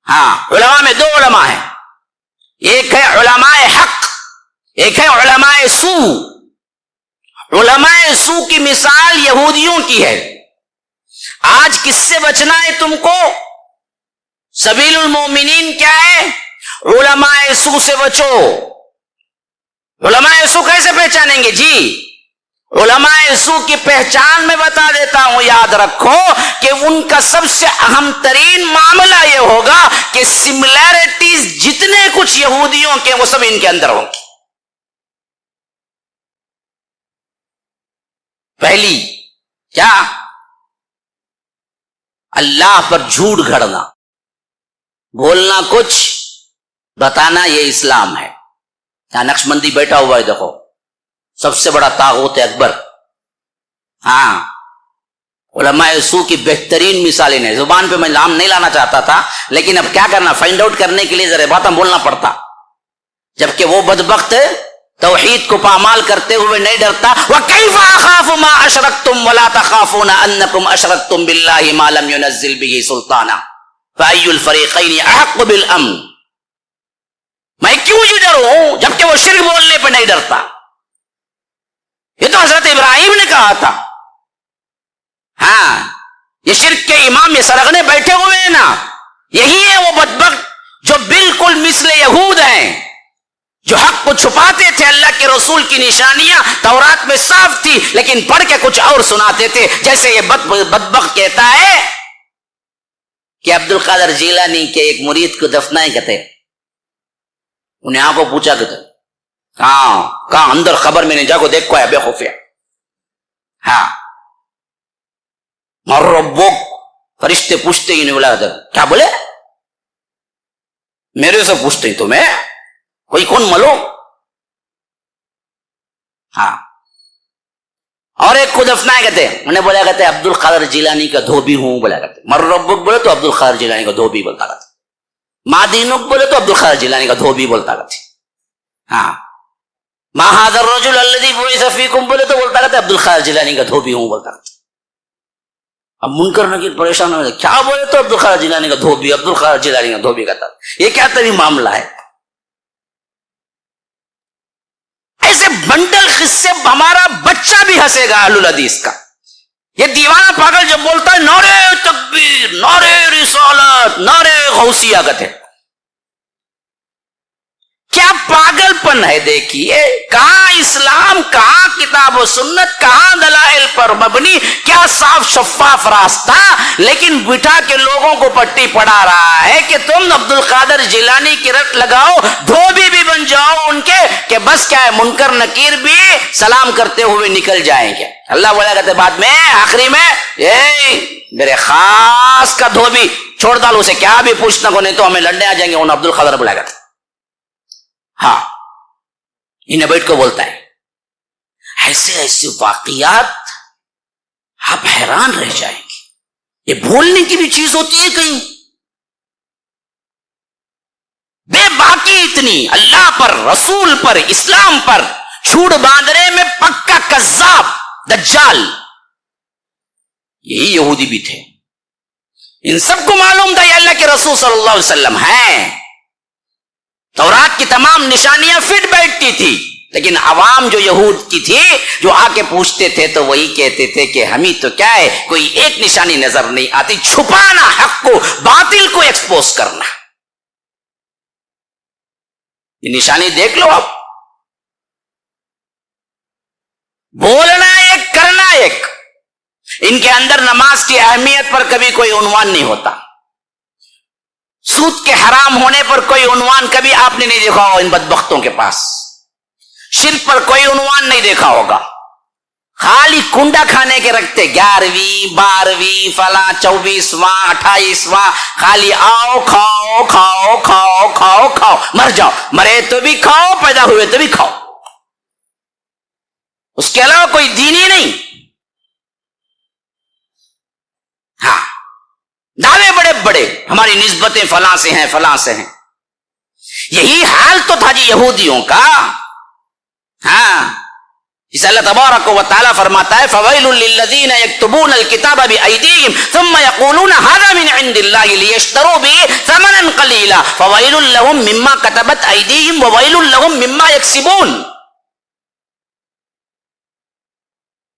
ہاں، علماء میں دو علماء ہیں، ایک ہے علماء حق، ایک ہے علماء سو۔ علماء سو کی مثال یہودیوں کی ہے۔ آج کس سے بچنا ہے تم کو؟ سبیل المومنین کیا ہے؟ علماء سو سے بچو۔ علماء سو کیسے پہچانیں گے جی؟ علماء سو کی پہچان میں بتا دیتا ہوں، یاد رکھو کہ ان کا سب سے اہم ترین معاملہ یہ ہوگا کہ سملیرٹیز جتنے کچھ یہودیوں کے وہ سب ان کے اندر ہوں گی۔ پہلی کیا؟ اللہ پر جھوٹ گھڑنا، بولنا کچھ، بتانا یہ اسلام ہے۔ یہاں نقشبندی بیٹھا ہوا ہے، دیکھو، سب سے بڑا طاغوت اکبر۔ ہاں، علماء سو کی بہترین مثالیں ہیں۔ زبان پہ میں نام نہیں لانا چاہتا تھا، لیکن اب کیا کرنا، فائنڈ آؤٹ کرنے کے لیے ذرا باتیں بولنا پڑتا۔ جبکہ وہ بدبخت توحید کو پامال کرتے ہوئے نہیں ڈرتا۔ وَكَيْفَ أَخَافُ مَا أَشْرَكْتُمْ وَلَا تَخَافُونَ أَنَّكُمْ أَشْرَكْتُمْ بِاللَّهِ مَا لَمْ يُنَزِّلْ بِهِ سُلْطَانًا فَأَيُّ الْفَرِيقَيْنِ أَحَقُّ بِالْأَمْنِ۔ میں کیوں یہ ڈروں جبکہ وہ شرک بولنے پہ نہیں ڈرتا؟ یہ تو حضرت ابراہیم نے کہا تھا۔ ہاں، یہ شرک کے امام یہ سرغنے بیٹھے ہوئے ہیں نا، یہی ہے وہ بدبخت جو بالکل مثل یہود ہیں، جو حق کو چھپاتے تھے۔ اللہ کے رسول کی نشانیاں تورات میں صاف تھی، لیکن پڑھ کے کچھ اور سناتے تھے۔ جیسے یہ بدبخت کہتا ہے کہ عبد القادر جیلانی کے ایک مرید کو دفنائے کہتے، انہیں آن کو پوچھا کہتے، ہاں کہاں اندر خبر میں نے جا کو دیکھو ہے بے خوفیہ۔ ہاں، اور ربک، فرشتے پوچھتے ہی نہیں، بولا کیا بولے؟ میرے سے پوچھتے ہی تمہیں کوئی کون ملو؟ ہاں، اور ایک کو دفنائے کہتے، انہیں بولا کہتے عبد القادر جیلانی کا دھوبی ہوں، بولا کہتے۔ مر ربک بولے تو عبد القادر جیلانی کا دھوبی بولتا کہتے، ما دینک بولے تو عبد القادر جیلانی کا دھوبی بولتا کہتے۔ ہاں، ما ھذا الرجل الذی بعث فیکم بولے تو بولتا کہتے عبد القادر جیلانی کا دھوبی ہوں بولتا کہتے۔ اب منکر نکیر پریشان ہو جائے، کیا بولے تو عبد القادر جیلانی کا دھوبی، عبد القادر جیلانی کا دھوبی کہتا۔ یہ کیا تری معاملہ ہے؟ ایسے بنڈل قصے ہمارا بچہ بھی ہنسے گا اہل الحدیث کا۔ یہ دیوانہ پاگل جو بولتا ہے نعرے تکبیر، نعرے رسالت، نعرے غوثیہ کہتے، کیا پاگل پن ہے؟ دیکھیے کہاں اسلام، کہاں کتاب و سنت، کہاں دلائل پر مبنی، کیا صاف شفاف راستہ، لیکن بٹھا کے لوگوں کو پٹی پڑھا رہا ہے کہ تم عبد القادر جیلانی کی رٹ لگاؤ، دھوبی بھی بن جاؤ ان کے، کہ بس کیا ہے منکر نکیر بھی سلام کرتے ہوئے نکل جائیں گے۔ اللہ بولا کہتے بعد میں آخری میں، میرے خاص کا دھوبی چھوڑ ڈالو اسے، کیا بھی پوچھنا کو، نہیں تو ہمیں لڑنے آ جائیں گے۔ انہیں عبد القادر بولا کہتے، ہاں، انہیں بیٹھ کو بولتا ہے۔ ایسے ایسے واقعات آپ حیران رہ جائیں گے۔ یہ بولنے کی بھی چیز ہوتی ہے کہیں؟ بے باکی اتنی اللہ پر، رسول پر، اسلام پر جھوٹ باندھنے میں پکا کذاب دجال۔ یہی یہودی بھی تھے، ان سب کو معلوم تھا یہ اللہ کے رسول صلی اللہ علیہ وسلم ہیں۔ تورات کی تمام نشانیاں فٹ بیٹھتی تھی، لیکن عوام جو یہود کی تھی، جو آ کے پوچھتے تھے تو وہی کہتے تھے کہ ہمیں تو کیا ہے کوئی ایک نشانی نظر نہیں آتی۔ چھپانا حق کو، باطل کو ایکسپوز کرنا، یہ نشانی دیکھ لو آپ۔ بولنا ایک، کرنا ایک۔ ان کے اندر نماز کی اہمیت پر کبھی کوئی عنوان نہیں ہوتا، سود کے حرام ہونے پر کوئی عنوان کبھی آپ نے نہیں دیکھا ہوگا ان بدبختوں کے پاس، شرک پر کوئی عنوان نہیں دیکھا ہوگا، خالی کنڈا کھانے کے رکھتے، 11ویں 12ویں فلاں 24واں 28واں، خالی آؤ کھاؤ کھاؤ کھاؤ کھاؤ کھاؤ، مر جاؤ، مرے تو بھی کھاؤ، پیدا ہوئے تو بھی کھاؤ، اس کے علاوہ کوئی دین ہی نہیں۔ ہاں، دعوے بڑے بڑے، ہماری نسبتیں فلاں سے ہیں فلاں سے ہیں، یہی حال تو تھا جی یہودیوں کا۔ ہاں، اس اللہ تبارک و تعالی فرماتا ہے فویل للذین یکتبون الکتاب بایدیہم ثم یقولون ھذا من عند اللہ لیشتروا به ثمنا قلیلا فویل لهم مما کتبت ایدیہم وویل لهم مما یکسبون۔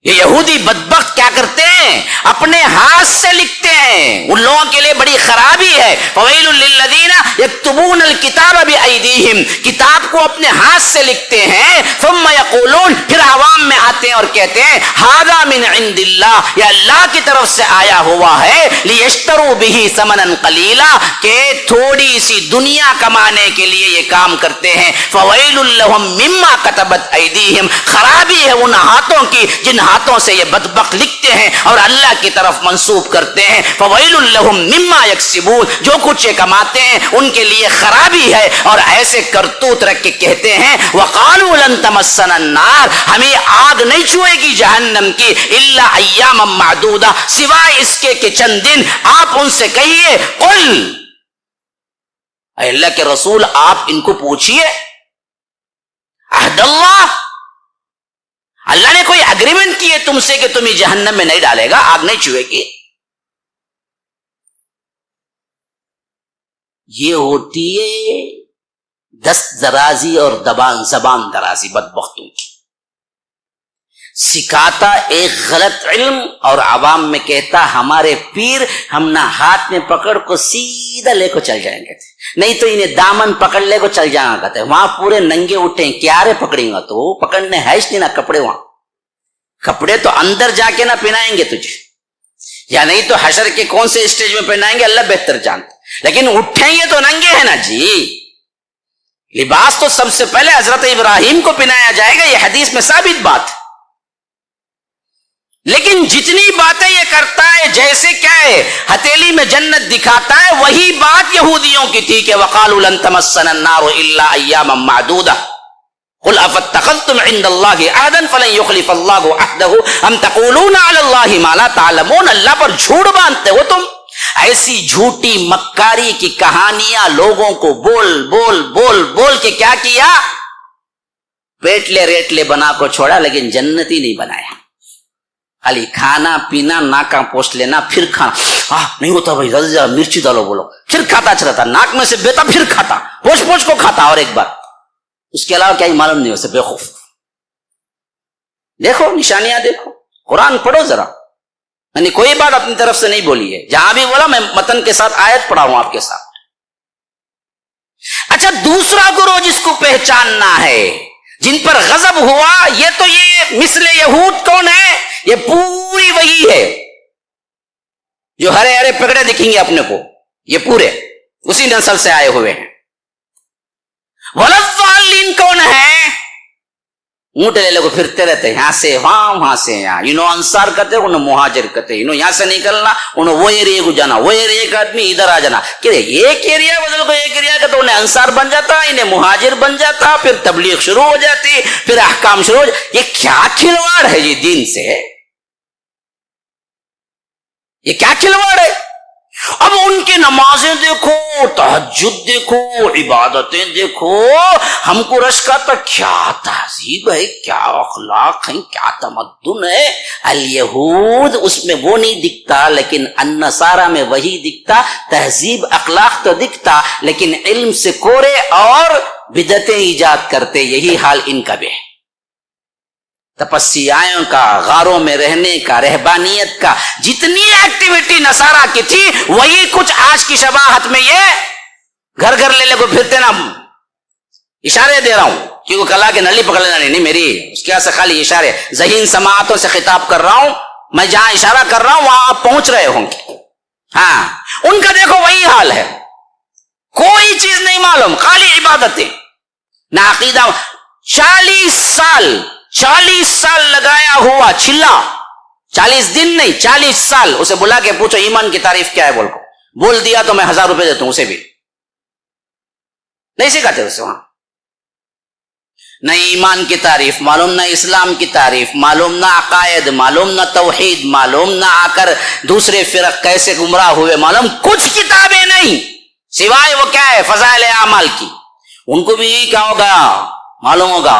یہ یہودی بدبخت کیا کرتے ہیں؟ اپنے ہاتھ سے لکھتے ہیں، ان لوگوں کے لیے بڑی خرابی ہے۔ فویل للذین یکتبون الکتاب بایدیہم، کتاب کو اپنے ہاتھ سے لکھتے ہیں، ثم یقولون، پھر عوام میں آتے ہیں اور کہتے ہیں ھذا من عند اللہ، یہ اللہ کی طرف سے آیا ہوا ہے، لیشتروا به ثمنا قلیلا، کہ تھوڑی سی دنیا کمانے کے لیے یہ کام کرتے ہیں۔ فویل لهم مما کتبت ایدیہم، خرابی ہے ان ہاتھوں کی جن ہاتھوں سے یہ بدبخت لکھتے ہیں اور اللہ کی طرف منسوب کرتے ہیں۔ فویل لهم مما یکسبون، جو کچھ یہ کماتے ہیں ان کے لیے خرابی ہے، اور ایسے کرتوت رکھ کے کہتے ہیں وقالوا لن تمسنا النار، ہمیں آگ نہیں چھوئے گی جہنم کی، الا ایاما معدودہ، سوائے اس کے کہ چند دن۔ آپ ان سے کہیے قل، اے اللہ کے رسول آپ ان کو پوچھئے عہد اللہ نے کوئی اگریمنٹ کی ہے تم سے کہ تمہیں جہنم میں نہیں ڈالے گا، آگ نہیں چھوئے گی؟ یہ ہوتی ہے دست درازی اور زبان درازی بدبختوں کی۔ سکھاتا ایک غلط علم اور عوام میں کہتا ہمارے پیر ہم نہ ہاتھ میں پکڑ کو سیدھا لے کو چل جائیں گے، نہیں تو انہیں دامن پکڑ لے کو چل جانا کہتے ہیں، وہاں پورے ننگے اٹھیں کیا رے پکڑیں گا، تو پکڑنے ہے اس نہیں نا کپڑے، وہاں کپڑے تو اندر جا کے نہ پہنائیں گے تجھے، یا نہیں تو حشر کے کون سے اسٹیج میں پہنائیں گے اللہ بہتر جانتا، لیکن اٹھیں گے تو ننگے ہیں نا جی۔ لباس تو سب سے پہلے حضرت ابراہیم کو پہنایا جائے گا، یہ حدیث میں ثابت بات ہے، لیکن جتنی باتیں یہ کرتا ہے جیسے کیا ہے ہتھیلی میں جنت دکھاتا ہے، وہی بات یہودیوں کی تھی کہ وقالوا لن تمسنا النار الا ایاما معدودہ قل افاتخذتم عند اللہ عہدا فلن یخلف اللہ عہدہ ام تقولون علی اللہ ما لا تعلمون، اللہ پر جھوٹ باندھتے ہو تم، ایسی جھوٹی مکاری کی کہانیاں لوگوں کو بول بول بول بول کے کیا کیا، پیٹلے ریٹلے بنا کو چھوڑا، لیکن جنتی نہیں بنایا۔ خالی کھانا پینا، ناکاں پوچھ لینا، پھر کھانا، نہیں ہوتا بھائی زیادہ مرچی ڈالو بولو، پھر کھاتا چلا تھا، ناک میں سے بیتا پھر کھاتا، پوچھ پوچھ کو کھاتا، اور ایک بار اس کے علاوہ کیا ہی معلوم نہیں ہو سکے، بے خوف۔ دیکھو نشانیاں، دیکھو قرآن پڑھو ذرا، میں نے کوئی بات اپنی طرف سے نہیں بولی ہے، جہاں بھی بولا میں متن کے ساتھ آیت پڑھا ہوں آپ کے ساتھ۔ اچھا، دوسرا گروہ جس کو پہچاننا ہے، جن پر غضب ہوا، یہ تو یہ مثل یہود کون ہے؟ یہ پوری وہی ہے جو ہرے ہرے پگڑے دکھیں گے اپنے کو، یہ پورے اسی نسل سے آئے ہوئے ہیں۔ والضالین کون ہے؟ اونٹ لے لے کو پھرتے رہتے ہیں، یہاں سے وہاں سے یہاں، انہوں انصار کرتے، انہوں مہاجر کرتے، انہوں یہاں سے نکلنا، انہوں وہ ایریا کو جانا، وہ ایریا کا آدمی ادھر آ جانا، کہ ایک ایریا بدل کو ایک ایریا کا، تو انہیں انصار بن جاتا، انہیں مہاجر بن جاتا، پھر تبلیغ شروع ہو جاتی، پھر احکام شروع ہو جاتی۔ یہ کیا کھلواڑ ہے جی دین سے؟ یہ کیا کھلواڑ ہے؟ اب ان کی نمازیں دیکھو، تہجد دیکھو، عبادتیں دیکھو، ہم کو رش کا تو کیا تہذیب ہے، کیا اخلاق ہیں، کیا تمدن ہے۔ الیہود اس میں وہ نہیں دکھتا، لیکن النصارہ میں وہی دکھتا، تہذیب اخلاق تو دکھتا، لیکن علم سے کورے اور بدعتیں ایجاد کرتے، یہی حال ان کا بھی ہے۔ تپسیائیوں کا، غاروں میں رہنے کا، رہبانیت کا، جتنی ایکٹیویٹی نصارہ کی تھی وہی کچھ آج کی شباہت میں یہ گھر گھر لے لے کو پھرتے نا، اشارے دے رہا ہوں کیونکہ کلا کے نلی پکڑ لینا نہیں میری، اس کے سے خالی اشارے، ذہین سماعتوں سے خطاب کر رہا ہوں میں، جہاں اشارہ کر رہا ہوں وہاں آپ پہنچ رہے ہوں گے۔ ہاں، ان کا دیکھو وہی حال ہے، کوئی چیز نہیں معلوم، خالی عبادتیں، نہ عقیدہ۔ 40 40 سال لگایا ہوا چھلا، 40 دن نہیں 40 سال، اسے بلا کے پوچھو ایمان کی تعریف کیا ہے، بول دیا تو میں 1000 روپے دیتا ہوں، اسے بھی نہیں سکھاتے اسے وہاں، نہ ایمان کی تعریف معلوم، نہ اسلام کی تعریف معلوم، نہ عقائد معلوم، نہ توحید معلوم، نہ آ کر دوسرے فرق کیسے گمراہ ہوئے معلوم، کچھ کتابیں نہیں سوائے وہ کیا ہے فضائل اعمال کی۔ ان کو بھی کیا ہوگا معلوم ہوگا،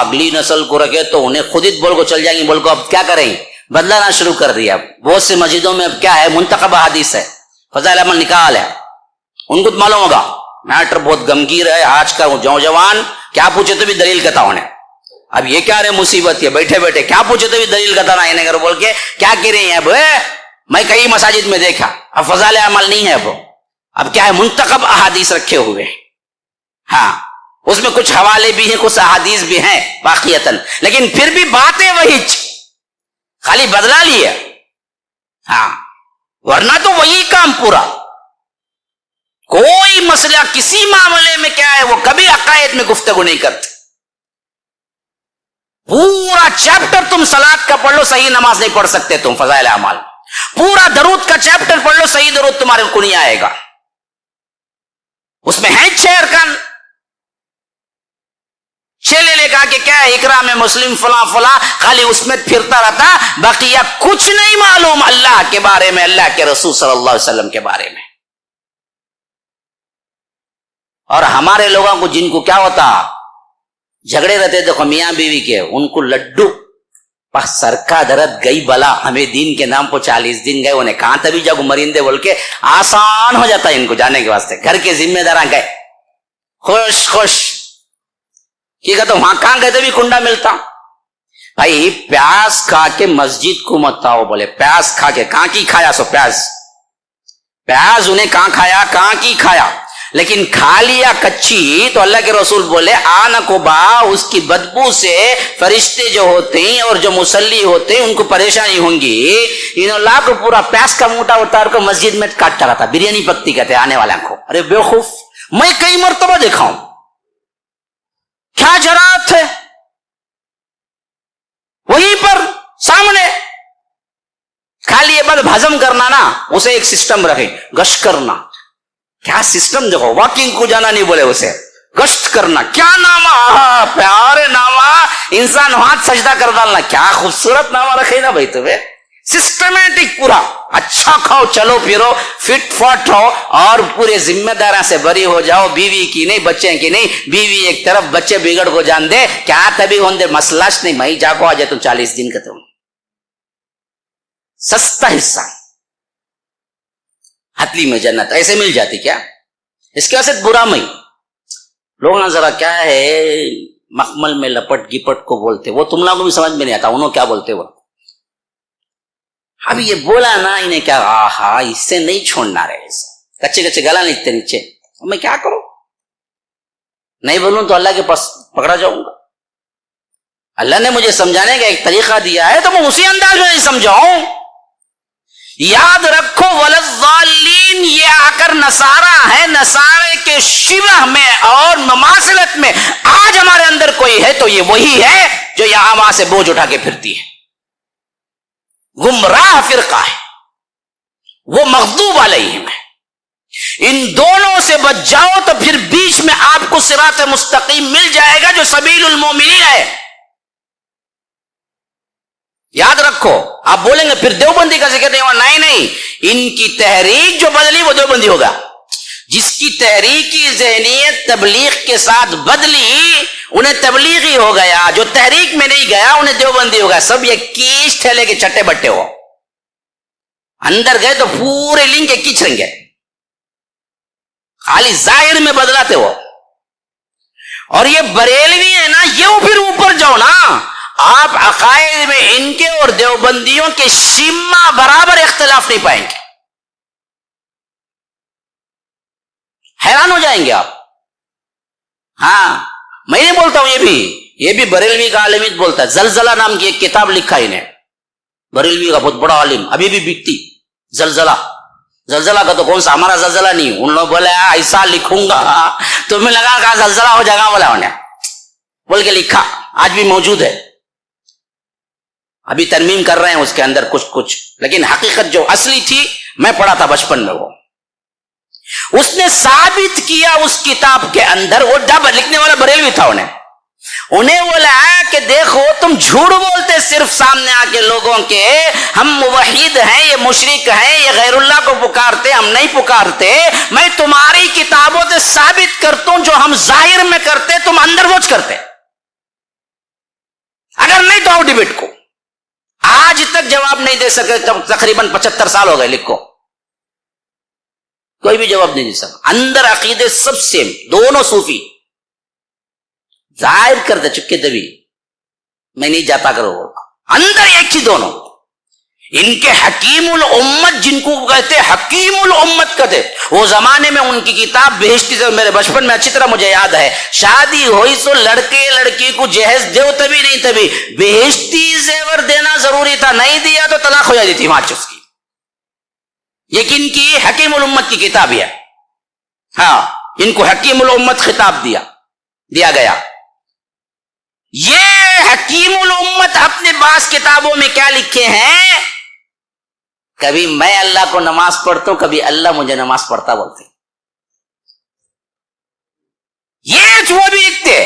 اگلی نسل کو رکھے تو انہیں خود ہی بول کو چل جائیں گے، بول کو اب کیا کریں، بدلانا شروع کر دیا، بہت سے مسجدوں میں اب کیا ہے منتخب حدیث ہے، فضائل اعمال نکال ہے، ان کو معلوم ہوگا میٹر بہت گمگیر ہے، آج کا نوجوان کیا پوچھے تو بھی دلیل کہتا ہونے، اب یہ کیا رہے مصیبت، یہ بیٹھے بیٹھے کیا پوچھے تو بھی دلیل کہتا نہ انہیں بول کے کیا کہہ رہے ہیں، اب میں کئی مساجد میں دیکھا اب فضائل اعمال نہیں ہے، اب کیا ہے منتخب احادیث رکھے ہوئے، ہاں اس میں کچھ حوالے بھی ہیں کچھ احادیث بھی ہیں باقیتاً، لیکن پھر بھی باتیں وہی خالی بدلا لیے، ہاں ورنہ تو وہی کام پورا، کوئی مسئلہ کسی معاملے میں کیا ہے وہ کبھی عقائد میں گفتگو نہیں کرتے، پورا چیپٹر تم صلاۃ کا پڑھ لو صحیح نماز نہیں پڑھ سکتے تم فضائل اعمال، پورا درود کا چیپٹر پڑھ لو صحیح درود تمہارے کو نہیں آئے گا، اس میں ہے 6 ارکان، 6 لے کہا کہ کیا ہے اقرا میں مسلم فلاں فلاں، خالی اس میں پھرتا رہتا، بقیہ کچھ نہیں معلوم اللہ کے بارے میں، اللہ کے رسول صلی اللہ علیہ وسلم کے بارے میں۔ اور ہمارے لوگوں کو جن کو کیا ہوتا جھگڑے رہتے دیکھو میاں بیوی کے، ان کو لڈو سر کا درد گئی بلا، ہمیں دین کے نام پر 40 دن گئے، انہیں کہاں تبھی جاگو مرندے بول کے آسان ہو جاتا ہے ان کو جانے کے واسطے، گھر کے ذمہ داران گئے خوش خوش کی کہتا وہاں کہاں گئے تبھی کنڈا ملتا، بھائی پیاز کھا کے مسجد کو مت آؤ، بولے پیاز کھا کے کہاں کی کھایا، سو پیاز انہیں کہاں کھایا، کہاں کی کھایا، لیکن کھا لیا کچی تو اللہ کے رسول بولے آنا کو با اس کی بدبو سے فرشتے جو ہوتے ہیں اور جو مصلی ہوتے ہیں ان کو پریشانی ہوں گی، انہوں لا کو پورا پیاز کا موٹا اتار کو مسجد میں کاٹتا رہتا، بریانی پکتی کہتے آنے والے کو، ارے بیوقوف، میں کئی مرتبہ دیکھا ہوں، کیا جرات ہے، وہیں پر سامنے کھا لیے بعد ہضم کرنا نا، اسے ایک سسٹم رکھے، گشت کرنا، کیا سسٹم دیکھو، واکنگ کو جانا نہیں بولے اسے، گشت کرنا، کیا نامہ، پیارے نامہ، انسان ہاتھ سجدہ کر ڈالنا، کیا خوبصورت نامہ رکھے نا بھائی تمہیں، سسٹمیٹک پورا، اچھا کھاؤ چلو پھرو فٹ فٹ ہو اور پورے ذمہ داروں سے بری ہو جاؤ، بیوی کی نہیں بچے کی نہیں، بیوی ایک طرف بچے بگڑ کو جان دے، کیا تبھی ہوندے مسئلہ نہیں، میں جا کو آ جائے تم 40 دن کا تم سستا حصہ ہتلی میں جنت ایسے مل جاتی کیا، اس کے واسطے برا میں لوگ نا ذرا کیا ہے مخمل میں لپٹ گپٹ کو بولتے، وہ تم لوگوں کو بھی سمجھ میں نہیں آتا انہوں کیا بولتے، وہ اب یہ بولا نا انہیں کیا آہا اس سے نہیں چھوڑنا رہے، کچے کچے گلا لکھتے نیچے، میں کیا کروں، نہیں بولوں تو اللہ کے پاس پکڑا جاؤں گا، اللہ نے مجھے سمجھانے کا ایک طریقہ دیا ہے تو میں اسی انداز میں نہیں سمجھاؤں، یاد رکھو ولضالین، یہ آ کر نصارہ ہے، نصارے کے شبہ میں اور مماثلت میں آج ہمارے اندر کوئی ہے تو یہ وہی ہے جو یہاں وہاں سے بوجھ اٹھا کے پھرتی ہے، گمراہ فرقہ ہے، وہ مغضوب علیہم ہے، ان دونوں سے بچ جاؤ تو پھر بیچ میں آپ کو صراط مستقیم مل جائے گا جو سبیل المومنین ہے، یاد رکھو، آپ بولیں گے پھر دیوبندی کا ذکر نہیں ہوا، نہیں، ان کی تحریک جو بدلی وہ دیوبندی ہوگا، جس کی تحریکی ذہنیت تبلیغ کے ساتھ بدلی انہیں تبلیغی ہو گیا، جو تحریک میں نہیں گیا انہیں دیوبندی ہوگا، سب یہ کیچ تھیلے کے چٹے بٹے ہو، اندر گئے تو پورے لنگ کے کیچ رہیں گے، خالی ظاہر میں بدلاتے ہو، اور یہ بریلوی ہے نا، یہ پھر اوپر جاؤ نا، آپ عقائد میں ان کے اور دیوبندیوں کے شیما برابر اختلاف نہیں پائیں گے، حیران ہو جائیں گے آپ، ہاں میں نہیں بولتا ہوں، یہ بھی بریلوی کا عالم بولتا ہے، زلزلہ نام کی ایک کتاب لکھا انہیں، بریلوی کا بہت بڑا عالم، ابھی بھی بکتی، زلزلہ کا تو کون سا ہمارا زلزلہ نہیں، ان لوگ بولے ایسا لکھوں گا تو میں لگا کہا زلزلہ ہو جائے گا، بولا انہیں بول کے لکھا، آج بھی موجود ہے، ابھی ترمیم کر رہے ہیں اس کے اندر کچھ، لیکن حقیقت جو اصلی تھی میں پڑھا تھا بچپن میں، وہ اس نے ثابت کیا اس کتاب کے اندر، وہ لکھنے والا بریلوی تھا، انہیں وہ لایا کہ دیکھو تم جھوٹ بولتے صرف سامنے آ کے لوگوں کے، ہم موحد ہیں، یہ مشرک ہیں، یہ غیر اللہ کو پکارتے، ہم نہیں پکارتے، میں تمہاری کتابوں سے ثابت کرتا ہوں جو ہم ظاہر میں کرتے تم اندر بوجھ کرتے، اگر نہیں تو آؤ ڈیبیٹ کو۔ آج تک جواب نہیں دے سکے، تقریباً 75 سال ہو گئے، لکھو، کوئی بھی جواب نہیں دے سکا۔ اندر عقیدے سب سیم، دونوں صوفی، ظاہر کر دے چکے دبی، میں نہیں جاتا کرو، اندر ایک ہی دونوں۔ ان کے حکیم الامت، جن کو کہتے حکیم الامت کہتے، وہ زمانے میں ان کی کتاب بہشتی سے، میرے بچپن میں اچھی طرح مجھے یاد ہے، شادی ہوئی تو لڑکے لڑکی کو جہیز دیو تبھی نہیں تبھی بہشتی زیور دینا ضروری تھا، نہیں دیا تو طلاق ہو جاتی تھی وہاں اس کی۔ یہ کن کی؟ حکیم الامت کی کتاب ہے، ہاں، ان کو حکیم الامت خطاب دیا گیا۔ یہ حکیم الامت اپنے بعض کتابوں میں کیا لکھے ہیں؟ کبھی میں اللہ کو نماز پڑھتا ہوں، کبھی اللہ مجھے نماز پڑھتا بولتے، یہ وہ بھی لکھتے۔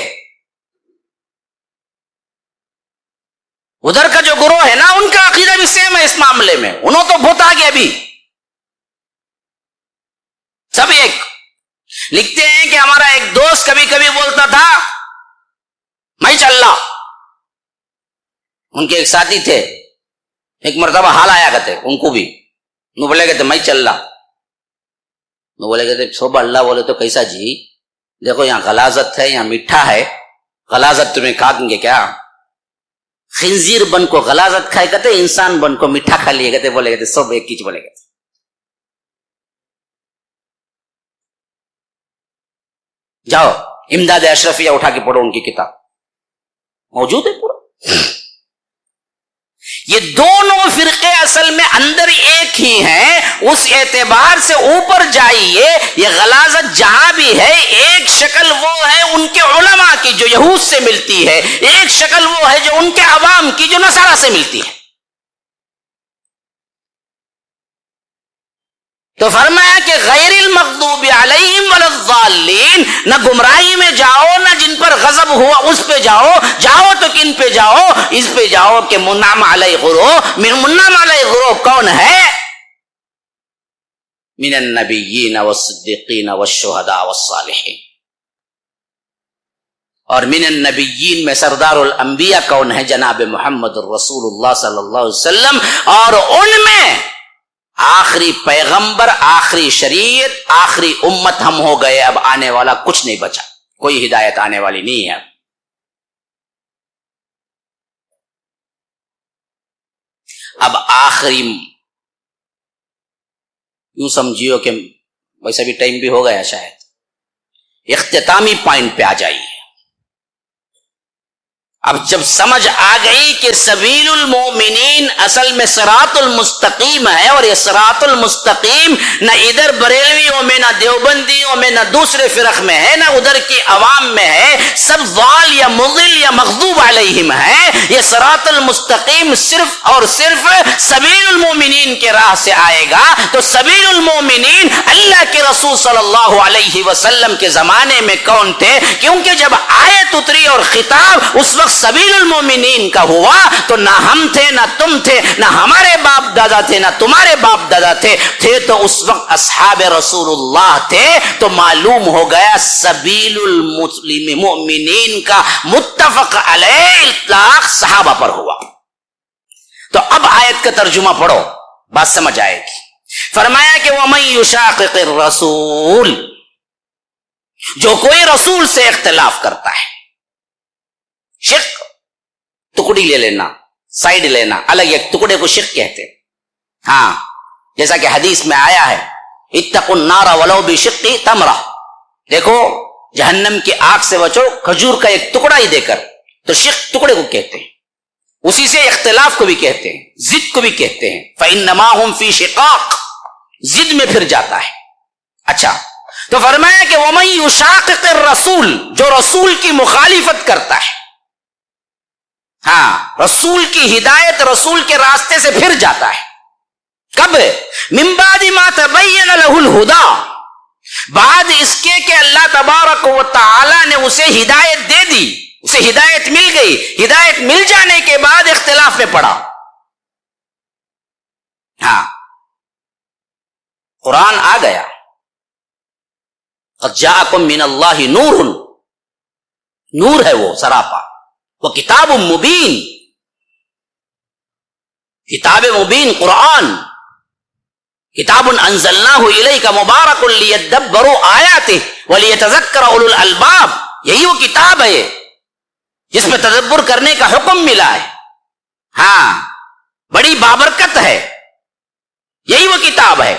ادھر کا جو گروہ ہے نا، ان کا عقیدہ بھی سیم ہے اس معاملے میں، انہوں تو بہت آگے ابھی سب ایک لکھتے ہیں کہ ہمارا ایک دوست کبھی کبھی بولتا تھا میں چل رہا، ان کے ایک ساتھی تھے، ایک مرتبہ حال آیا کرتے ان کو بھی، وہ بولے کہتے میں چل رہا، وہ بولے کہتے صبح اللہ بولے تو کیسا جی؟ دیکھو یہاں غلاظت ہے، یہاں میٹھا ہے، غلاظت تمہیں کھائیں گے کیا؟ خنزیر بن کو غلاظت کھائے کہتے، انسان بن کو میٹھا کھا لیے کہتے، بولے کہتے سب ایک چیز، بولے کہتے جاؤ امداد اشرفیہ اٹھا کے پڑھو، ان کی کتاب موجود ہے پورا۔ یہ دونوں فرقے اصل میں اندر ایک ہی ہیں، اس اعتبار سے اوپر جائیے، یہ غلاظت جہاں بھی ہے، ایک شکل وہ ہے ان کے علماء کی جو یہود سے ملتی ہے، ایک شکل وہ ہے جو ان کے عوام کی جو نصارہ سے ملتی ہے۔ تو فرمایا کہ غیر المغضوب علیہم ولا الضالین، نہ گمراہی میں جاؤ، نہ جن پر غضب ہوا اس پہ جاؤ تو کن پہ جاؤ؟ اس پہ جاؤ کہ منعم علیہ گروہ، منعم علیہ گروہ کون ہے؟ من النبیین والصدیقین والشہداء والصالحین، اور من النبیین میں سردار الانبیاء کون ہے؟ جناب محمد الرسول اللہ صلی اللہ علیہ وسلم، اور ان میں آخری پیغمبر، آخری شریعت، آخری امت ہم ہو گئے، اب آنے والا کچھ نہیں بچا، کوئی ہدایت آنے والی نہیں ہے۔ اب آخری، یوں سمجھیو کہ ویسا بھی ٹائم بھی ہو گیا شاید، اختتامی پوائنٹ پہ آ جائیے۔ اب جب سمجھ آ گئی کہ سبیل المومنین اصل میں صراط المستقیم ہے، اور یہ صراط المستقیم نہ ادھر بریلویوں میں، نہ دیوبندیوں میں، نہ دوسرے فرق میں ہے، نہ ادھر کی عوام میں ہے، سب ضال یا مضل یا مغضوب علیہم ہے، یہ صراط المستقیم صرف اور صرف سبیل المومنین کے راہ سے آئے گا۔ تو سبیل المومنین اللہ کے رسول صلی اللہ علیہ وسلم کے زمانے میں کون تھے؟ کیونکہ جب آیت اتری اور خطاب اس وقت سبیل المومنین کا ہوا تو نہ ہم تھے، نہ تم تھے، نہ ہمارے باپ دادا تھے، نہ تمہارے باپ دادا تھے تو اس وقت اصحاب رسول اللہ تھے۔ تو معلوم ہو گیا سبیل المؤمنین کا متفق علیہ اطلاق صحابہ پر ہوا۔ تو اب آیت کا ترجمہ پڑھو، بات سمجھ آئے گی۔ فرمایا کہ وَمَن يُشَاقِقِ الرَّسُولِ، جو کوئی رسول سے اختلاف کرتا ہے، شق ٹکڑی لے لینا، سائڈ لینا، الگ ایک ٹکڑے کو شق کہتے ہیں۔ ہاں، جیسا کہ حدیث میں آیا ہے اتقوا النار ولو بشق تمرہ، دیکھو جہنم کی آگ سے بچو کھجور کا ایک ٹکڑا ہی دے کر، تو شق ٹکڑے کو کہتے ہیں، اسی سے اختلاف کو بھی کہتے ہیں، ضد کو بھی کہتے ہیں۔ فإنما هم فی شقاق، ضد میں پھر جاتا ہے۔ اچھا، تو فرمایا کہ وَمَن يُشَاقِقِ الرَّسُولِ، جو رسول کی مخالفت کرتا ہے، ہاں، رسول کی ہدایت رسول کے راستے سے پھر جاتا ہے. کب؟ من بعد ما تبین لہ الہدی، بعد اس کے کہ اللہ تبارک و تعالی نے اسے ہدایت دے دی، اسے ہدایت مل گئی. ہدایت مل جانے کے بعد اختلاف میں پڑا. ہاں، قرآن آ گیا، قد جاءکم من اللہ نور، نور ہے وہ سراپا، وہ کتاب مبین، کتاب مبین قرآن، کتاب انزلناہ الیک مبارک لیدبروا آیاتہ ولیتذکر اولو الالباب. یہی وہ کتاب ہے جس میں تدبر کرنے کا حکم ملا ہے. ہاں، بڑی بابرکت ہے، یہی وہ کتاب ہے،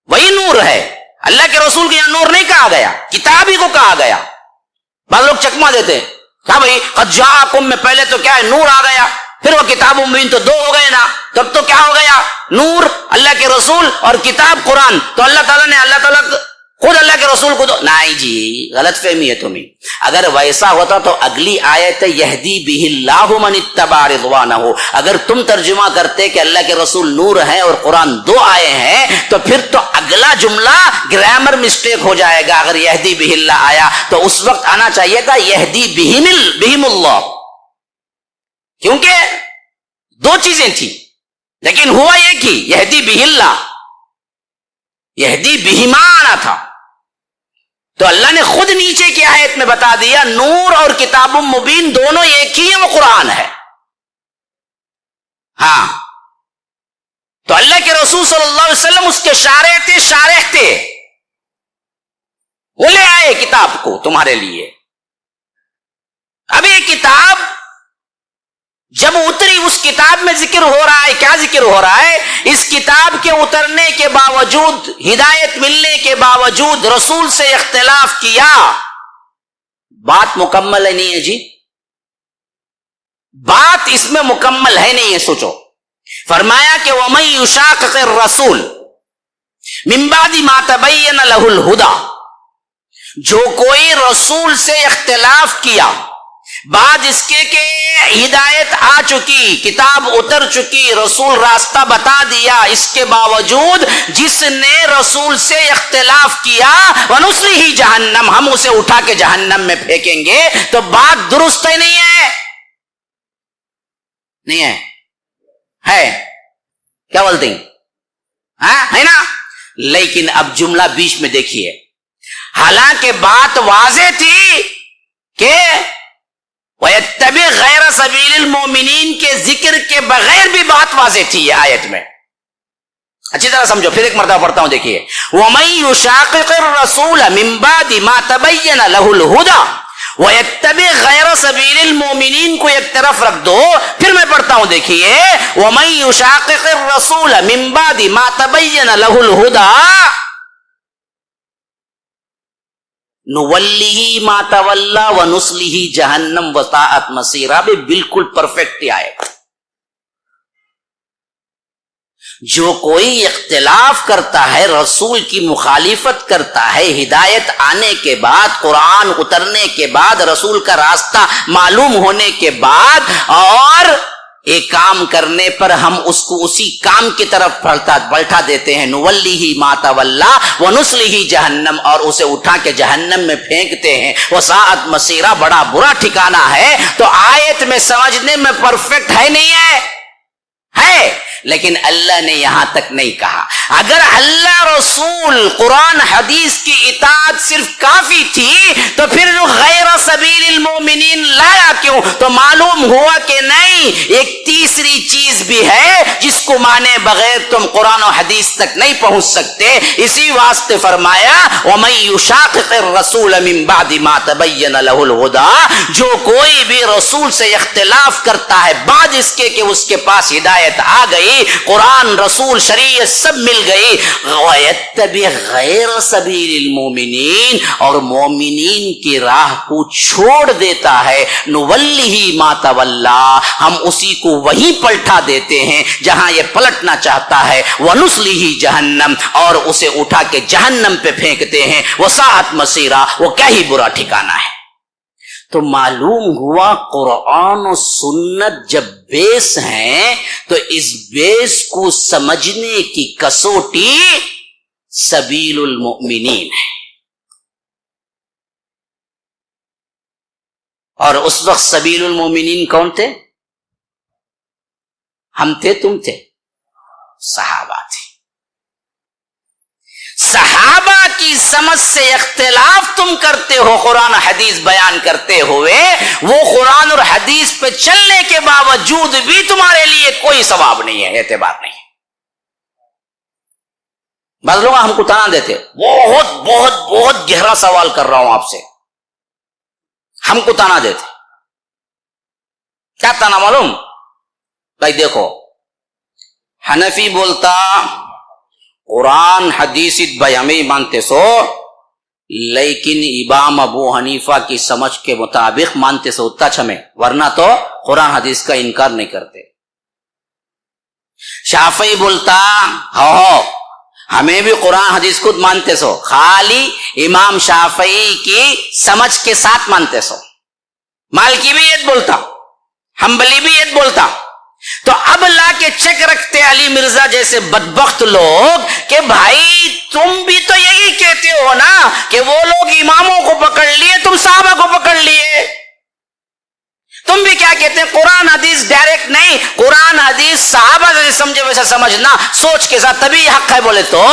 وہی نور ہے. اللہ کے رسول کے یہاں نور نہیں کہا گیا، کتاب ہی کو کہا گیا. بعض لوگ چکما دیتے ہیں، کہا بھائی قد جاءکم میں پہلے تو کیا ہے نور آ گیا، پھر وہ کتاب مبین تو دو ہو گئے نا، تب تو کیا ہو گیا؟ نور اللہ کے رسول اور کتاب قرآن. تو اللہ تعالیٰ نے خود اللہ کے رسول کو نہیں جی، غلط فہمی ہے تمہیں. اگر ویسا ہوتا تو اگلی آیت یہدی بہ اللہ من اتبع رضوانہ، اگر تم ترجمہ کرتے کہ اللہ کے رسول نور ہیں اور قرآن دو آئے ہیں تو پھر تو اگلا جملہ گرامر مسٹیک ہو جائے گا. اگر یہدی بہ اللہ آیا تو اس وقت آنا چاہیے تھا یہدی بہم اللہ، کیونکہ دو چیزیں تھیں لیکن ہوا ایک ہی، یہدی بہ اللہ، یہدی بہما آنا تھا. تو اللہ نے خود نیچے کی آیت میں بتا دیا نور اور کتاب مبین دونوں ایک ہی ہیں، وہ قرآن ہے. ہاں، تو اللہ کے رسول صلی اللہ علیہ وسلم اس کے شارح تھے، وہ لے آئے کتاب کو تمہارے لیے. اب یہ کتاب جب اتری، اس کتاب میں ذکر ہو رہا ہے، کیا ذکر ہو رہا ہے؟ اس کتاب کے اترنے کے باوجود، ہدایت ملنے کے باوجود رسول سے اختلاف کیا. بات مکمل ہے نہیں ہے جی، بات اس میں مکمل ہے نہیں ہے. سوچو، فرمایا کہ وَمَن يُشَاقِقِ الرَّسُولَ مِن بَعْدِ مَا تَبَيَّنَ لَهُ الْهُدَى، جو کوئی رسول سے اختلاف کیا بعد اس کے کہ ہدایت آ چکی، کتاب اتر چکی، رسول راستہ بتا دیا، اس کے باوجود جس نے رسول سے اختلاف کیا وَنُصْلِهِ جہنم، ہم اسے اٹھا کے جہنم میں پھینکیں گے. تو بات درست ہے نہیں ہے؟ نہیں ہے؟ ہے کیا بولتے ہیں؟ ہاں ہے نا. لیکن اب جملہ بیچ میں دیکھیے، حالانکہ بات واضح تھی کہ وَيَتَّبِعْ غَيْرَ سَبِيلِ الْمُؤْمِنِينَ کے ذکر کے بغیر بھی بات واضح تھی یہ آیت میں. اچھی طرح سمجھو، پھر ایک مرتبہ پڑھتا ہوں، دیکھیے وَمَن يُشَاقِقِ الرَّسُولَ مِن بَعْدِ مَا تَبَيَّنَ لَهُ الْهُدَى وَيَتَّبِعْ غَيْرَ سَبِيلِ الْمُؤْمِنِينَ کو ایک طرف رکھ دو. پھر میں پڑھتا ہوں، دیکھیے وَمَن يُشَاقِقِ الرَّسُولَ مِن بَعْدِ مَا تَبَيَّنَ لَهُ الْهُدَى نُوَلِّهِ مَا تَوَلَّى وَنُصْلِهِ جَهَنَّمَ وَسَاءَتْ مَصِيرًا. بھی بالکل پرفیکٹ آئے گا. جو کوئی اختلاف کرتا ہے، رسول کی مخالفت کرتا ہے، ہدایت آنے کے بعد، قرآن اترنے کے بعد، رسول کا راستہ معلوم ہونے کے بعد، اور ایک کام کرنے پر ہم اس کو اسی کام کی طرف پلٹا دیتے ہیں، نُوَلِّهِ مَا تَوَلَّى وَنُصْلِهِ جَهَنَّمَ، اور اسے اٹھا کے جہنم میں پھینکتے ہیں. وَسَاءَتْ مَصِيرًا، بڑا برا ٹھکانہ ہے. تو آیت میں سمجھنے میں پرفیکٹ ہے نہیں ہے؟ ہے، لیکن اللہ نے یہاں تک نہیں کہا. اگر اللہ رسول قرآن حدیث کی اطاعت صرف کافی تھی تو پھر غیر سبیل المومنین لایا کیوں؟ تو معلوم ہوا کہ نہیں، ایک تیسری چیز بھی ہے جس کو مانے بغیر تم قرآن و حدیث تک نہیں پہنچ سکتے. اسی واسطے فرمایا وَمَن يُشَاقِقِ الرَّسُولَ مِن بَعْدِ مَا تَبَيَّنَ لَهُ الْهُدَى، جو کوئی بھی رسول سے اختلاف کرتا ہے بعد اس کے کہ اس کے پاس ہدایت آ گئی، قرآن رسول شریعت سب مل گئی، وَيَتَّبِعْ غَيْرَ سَبِيلِ الْمُؤْمِنِينَ، اور مومنین کی راہ کو چھوڑ دیتا ہے، نُوَلِّهِ مَا تَوَلَّى، ہم اسی کو وہی پلٹا دیتے ہیں جہاں یہ پلٹنا چاہتا ہے، وَنُصْلِهِ جَهَنَّمَ، اور اسے اٹھا کے جہنم پہ پھینکتے ہیں، وَسَاءَتْ مَصِيرًا، وہ کیا ہی برا ٹھکانہ ہے. تو معلوم ہوا قرآن و سنت جب بیس ہیں تو اس بیس کو سمجھنے کی کسوٹی سبیل المؤمنین ہے. اور اس وقت سبیل المؤمنین کون تھے؟ ہم تھے، تم تھے، صحابہ تھے. صحابہ کی سمجھ سے اختلاف تم کرتے ہو قرآن حدیث بیان کرتے ہوئے، وہ قرآن اور حدیث پہ چلنے کے باوجود بھی تمہارے لیے کوئی ثواب نہیں ہے، اعتبار نہیں ہے. بعض لوگ ہم کو تانا دیتے، بہت بہت بہت گہرا سوال کر رہا ہوں آپ سے، ہم کو تانا دیتے. کیا تانا معلوم؟ بھائی دیکھو، حنفی بولتا قرآن حدیث بھائی ہمیں مانتے سو، لیکن امام ابو حنیفہ کی سمجھ کے مطابق مانتے سو اتنا چھمے، ورنہ تو قرآن حدیث کا انکار نہیں کرتے. شافعی بولتا ہو ہمیں بھی قرآن حدیث خود مانتے سو، خالی امام شافعی کی سمجھ کے ساتھ مانتے سو. مالکی بھی یہ بولتا، حنبلی بھی یہ بولتا. تو اب لا کے چیک رکھتے علی مرزا جیسے بدبخت لوگ کہ بھائی تم بھی تو یہی کہتے ہو نا کہ وہ لوگ اماموں کو پکڑ لیے، تم صحابہ کو پکڑ لیے. تم بھی کیا کہتے ہیں؟ قرآن حدیث ڈائریکٹ نہیں، قرآن حدیث صحابہ جیسے سمجھے ویسا سمجھنا، سوچ کے ساتھ، تبھی حق ہے. بولے تو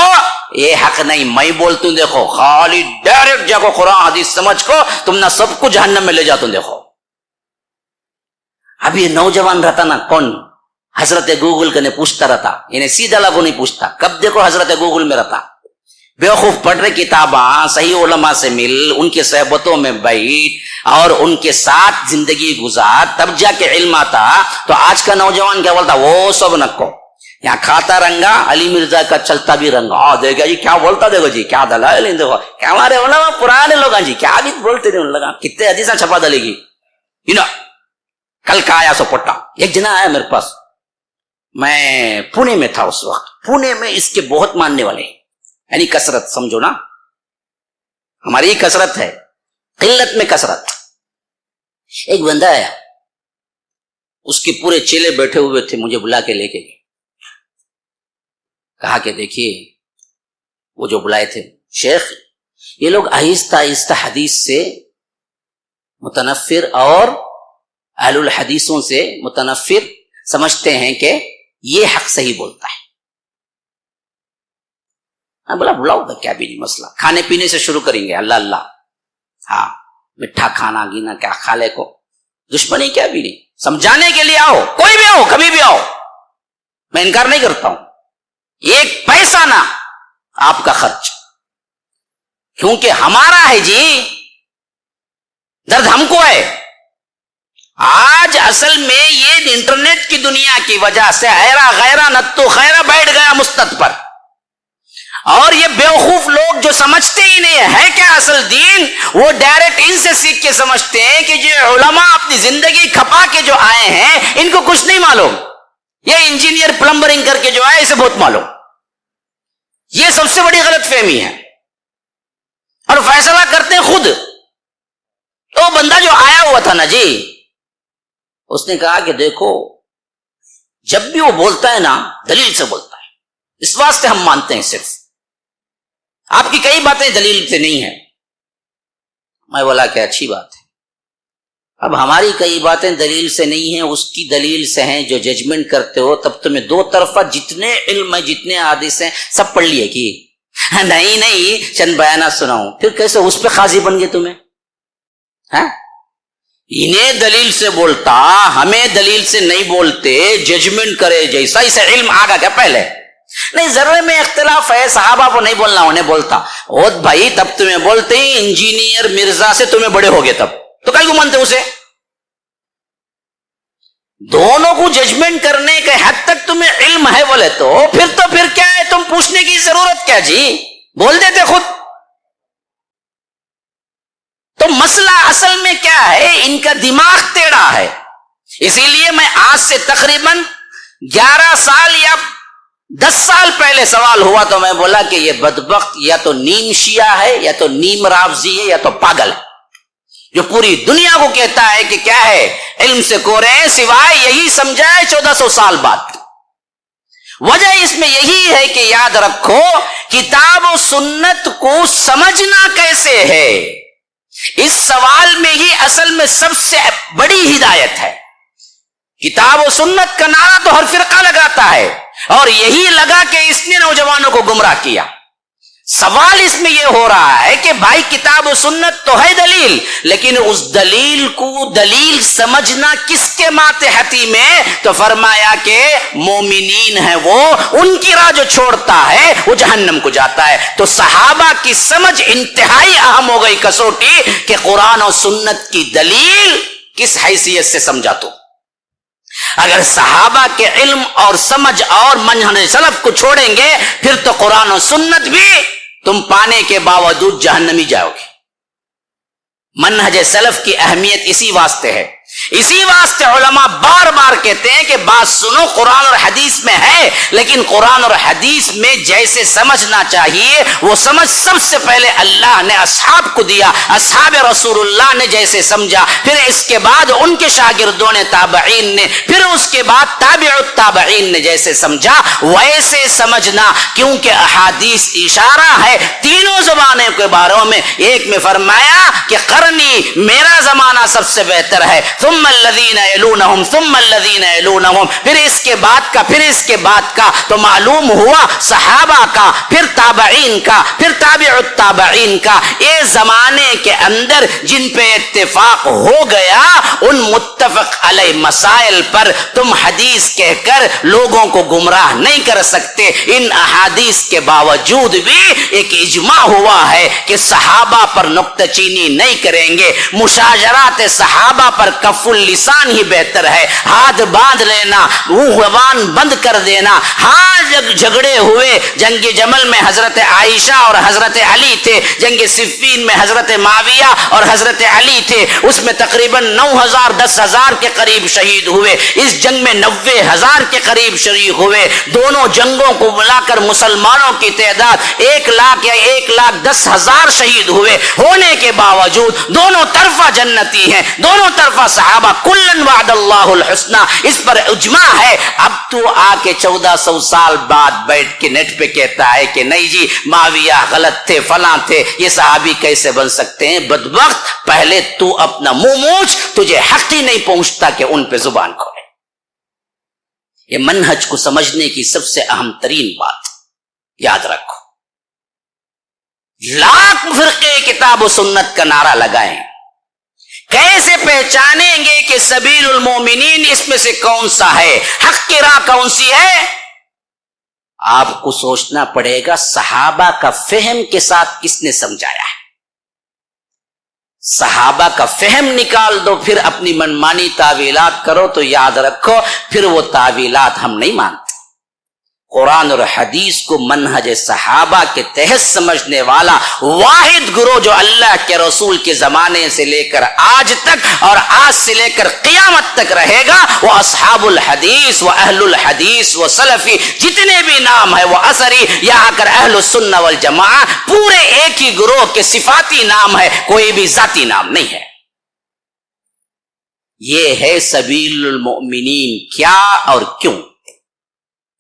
یہ حق نہیں، میں بولتا ہوں دیکھو خالی ڈائریکٹ جا کو قرآن حدیث سمجھ کو تم نہ سب کو جہنم میں لے جاتا ہوں. دیکھو اب یہ نوجوان رہتا نا، کون؟ حضرت گوگل کے نے پوچھتا رہتا، انہیں سیدھا لگو نہیں پوچھتا. کب دیکھو حضرت گوگل میں رہتا، بیوقوف پڑھ رہے کتاباں، صحیح علماء سے مل، ان کے صحبتوں میں بیٹھ اور ان کے ساتھ زندگی گزار، تب جا کے علم آتا. تو آج کا نوجوان کیا بولتا؟ وہ سب نکو، یہاں کھاتا رنگا، علی مرزا کا چلتا بھی رنگا. دیکھا جی کیا بولتا، دیکھو جی کیا دلائل، دیکھو کیا ہمارے علماء پرانے لوگ جی کیا بھی بولتے تھے، ان لوگ کتنے حدیثاں چھپا ڈالے گی. کل کا آیا سو پٹا، ایک جنا آیا میرے پاس، میں پونے میں تھا اس وقت. پونے میں اس کے بہت ماننے والے ہیں، یعنی کثرت سمجھو نا، ہماری کثرت ہے، قلت میں کثرت. ایک بندہ آیا، اس کے پورے چیلے بیٹھے ہوئے تھے، مجھے بلا کے لے کے گئے. کہا کہ دیکھیے وہ جو بلائے تھے شیخ، یہ لوگ آہستہ آہستہ حدیث سے متنفر اور اہل الحدیثوں سے متنفر سمجھتے ہیں کہ یہ حق صحیح بولتا ہے. بولا بلاؤ گا کیا بھی نہیں مسئلہ، کھانے پینے سے شروع کریں گے، اللہ اللہ، ہاں میٹھا کھانا گینا کیا کھا لے کو، دشمنی کیا بھی نہیں، سمجھانے کے لیے آؤ، کوئی بھی آؤ، کبھی بھی آؤ، میں انکار نہیں کرتا ہوں. ایک پیسہ نہ آپ کا خرچ، کیونکہ ہمارا ہے جی، درد ہم کو ہے. آج اصل میں یہ انٹرنیٹ کی دنیا کی وجہ سے ایرا غیرہ نتو خیرہ بیٹھ گیا مستد پر، اور یہ بیوقوف لوگ جو سمجھتے ہی نہیں ہے کیا اصل دین، وہ ڈائریکٹ ان سے سیکھ کے سمجھتے ہیں کہ جو علماء اپنی زندگی کھپا کے جو آئے ہیں ان کو کچھ نہیں معلوم، یہ انجینئر پلمبرنگ کر کے جو آئے اسے بہت معلوم. یہ سب سے بڑی غلط فہمی ہے، اور فیصلہ کرتے ہیں خود. تو بندہ جو آیا ہوا تھا نا جی، اس نے کہا کہ دیکھو جب بھی وہ بولتا ہے نا دلیل سے بولتا ہے، اس واسطے ہم مانتے ہیں، صرف آپ کی کئی باتیں دلیل سے نہیں ہیں. میں بولا کہ اچھی بات ہے، اب ہماری کئی باتیں دلیل سے نہیں ہیں، اس کی دلیل سے ہیں. جو ججمنٹ کرتے ہو تب تمہیں دو طرفہ جتنے علم ہے، جتنے حدیث ہیں سب پڑھ لیے کہ نہیں چند بیانات سناؤں، پھر کیسے اس پہ قاضی بن گئے تمہیں؟ انہیں دلیل سے بولتا، ہمیں دلیل سے نہیں بولتے، ججمنٹ کرے جیسا. اسے علم آگا کیا پہلے؟ نہیں، ذرے میں اختلاف ہے، صحابہ کو نہیں بولنا، انہیں بولتا. او بھائی تب تمہیں بولتے ہی انجینئر مرزا سے تمہیں بڑے ہو گئے، تب تو کئی کو مانتے اسے؟ دونوں کو ججمنٹ کرنے کے حد تک تمہیں علم ہے بولے تو پھر کیا ہے، تم پوچھنے کی ضرورت کیا جی، بول دیتے خود. تو مسئلہ اصل میں کیا ہے، ان کا دماغ ٹیڑھا ہے. اسی لیے میں آج سے تقریباً 11 سال یا 10 سال پہلے سوال ہوا تو میں بولا کہ یہ بدبخت یا تو نیم شیعہ ہے، یا تو نیم رافضی ہے، یا تو پاگل ہے. جو پوری دنیا کو کہتا ہے کہ کیا ہے، علم سے کورے ہیں، سوائے یہی سمجھا ہے 1400 سال بعد۔ وجہ اس میں یہی ہے کہ یاد رکھو کتاب و سنت کو سمجھنا کیسے ہے، اس سوال میں ہی اصل میں سب سے بڑی ہدایت ہے۔ کتاب و سنت کا نعرہ تو ہر فرقہ لگاتا ہے، اور یہی لگا کہ اس نے نوجوانوں کو گمراہ کیا۔ سوال اس میں یہ ہو رہا ہے کہ بھائی کتاب و سنت تو ہے دلیل، لیکن اس دلیل کو دلیل سمجھنا کس کے ماتحتی میں؟ تو فرمایا کہ مومنین ہیں وہ، ان کی راہ جو چھوڑتا ہے وہ جہنم کو جاتا ہے۔ تو صحابہ کی سمجھ انتہائی اہم ہو گئی کسوٹی کہ قرآن و سنت کی دلیل کس حیثیت سے سمجھا تو۔ اگر صحابہ کے علم اور سمجھ اور منہج سلف کو چھوڑیں گے پھر تو قرآن و سنت بھی تم پانے کے باوجود جہنمی جاؤ گے۔ منہج سلف کی اہمیت اسی واسطے ہے، اسی واسطے علماء بار بار کہتے ہیں کہ بات سنو، قرآن اور حدیث میں ہے، لیکن قرآن اور حدیث میں جیسے سمجھنا چاہیے وہ سمجھ سب سے پہلے اللہ نے اصحاب کو دیا، اصحاب رسول اللہ نے جیسے سمجھا، پھر اس کے بعد ان کے شاگردوں نے، تابعین نے، پھر اس کے بعد تابع التابعین نے جیسے سمجھا ویسے سمجھنا، کیونکہ احادیث اشارہ ہے تینوں زمانے کے بارے میں۔ ایک میں فرمایا کہ قرنی، میرا زمانہ سب سے بہتر ہے، ثم الذین یلونہم ثم الذین یلونہم، پھر اس کے بعد کا، پھر اس کے بعد کا، تو معلوم ہوا صحابہ کا، پھر تابعین کا، پھر تابع التابعین کا۔ یہ زمانے کے اندر جن پہ اتفاق ہو گیا ان متفق علیہ مسائل پر تم حدیث کہہ کر لوگوں کو گمراہ نہیں کر سکتے۔ ان احادیث کے باوجود بھی ایک اجماع ہوا ہے کہ صحابہ پر نکتہ چینی نہیں کریں گے، مشاجرات صحابہ پر کف اللسان ہی بہتر ہے، ہاتھ باندھ لینا، زبان بند کر دینا۔ ہاں جب جھگڑے ہوئے، جنگ جمل میں حضرت عائشہ اور حضرت علی تھے، جنگ صفین میں حضرت معاویہ اور حضرت علی تھے، اس میں تقریباً 9000 10,000 کے قریب شہید ہوئے، اس جنگ میں 90,000 کے قریب شریک ہوئے۔ دونوں جنگوں کو ملا کر مسلمانوں کی تعداد 1 لاکھ یا 1,10,000 شہید ہوئے، ہونے کے باوجود دونوں طرفہ جنتی ہیں، دونوں طرفہ صحابہ کلن وعد اللہ الحسنہ، اس پر اجماع ہے۔ اب تو آ کے 1400 سال بعد بیٹھ کے نیٹ پہ کہتا ہے کہ نہیں جی معاویہ غلط تھے، فلاں تھے، یہ صحابی کیسے بن سکتے ہیں؟ بدبخت، پہلے تو اپنا منہ موچ، تجھے حق ہی نہیں پہنچتا کہ ان پہ زبان کھولے۔ یہ منہج کو سمجھنے کی سب سے اہم ترین بات یاد رکھو۔ لاکھ فرقے کتاب و سنت کا نعرہ لگائیں، کیسے پہچانیں گے کہ سبیل المومنین اس میں سے کون سا ہے، حق کی راہ کون سی ہے؟ آپ کو سوچنا پڑے گا صحابہ کا فہم کے ساتھ کس نے سمجھایا ہے۔ صحابہ کا فہم نکال دو پھر اپنی منمانی تعویلات کرو تو یاد رکھو پھر وہ تعویلات ہم نہیں مانتے۔ قرآن اور حدیث کو منہج صحابہ کے تحت سمجھنے والا واحد گروہ جو اللہ کے رسول کے زمانے سے لے کر آج تک اور آج سے لے کر قیامت تک رہے گا وہ اصحاب الحدیث و اہل الحدیث و سلفی، جتنے بھی نام ہے وہ اثری یا آ کر اہل السنہ والجماعہ، پورے ایک ہی گروہ کے صفاتی نام ہے، کوئی بھی ذاتی نام نہیں ہے۔ یہ ہے سبیل المؤمنین۔ کیا اور کیوں؟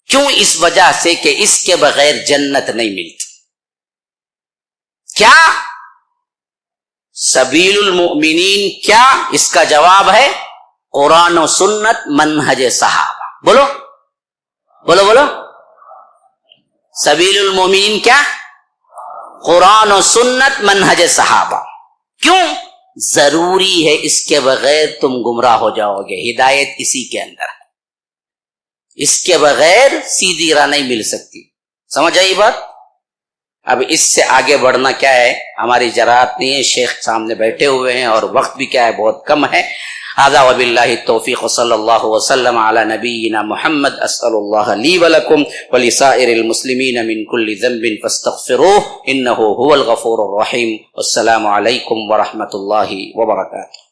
کیوں؟ اس وجہ سے کہ اس کے بغیر جنت نہیں ملتی۔ کیا سبیل المؤمنین؟ کیا اس کا جواب ہے قرآن و سنت منہج صحابہ۔ بولو بولو بولو، سبیل المؤمنین کیا؟ قرآن و سنت منہج صحابہ۔ کیوں؟ ضروری ہے، اس کے بغیر تم گمراہ ہو جاؤ گے۔ ہدایت اسی کے اندر ہے، اس کے بغیر سیدھی راہ نہیں مل سکتی۔ سمجھ آئی بات؟ اب اس سے آگے بڑھنا کیا ہے، ہماری جرات نہیں ہے، شیخ سامنے بیٹھے ہوئے ہیں اور وقت بھی کیا ہے بہت کم ہے۔ هذا وباللہ التوفیق صلی اللہ وسلم علی نبینا محمد۔ اسأل اللہ لی ولکم ولسائر المسلمین من کل ذنب فاستغفروہ انہ هو الغفور الرحیم۔ والسلام علیکم ورحمۃ اللہ وبرکاتہ۔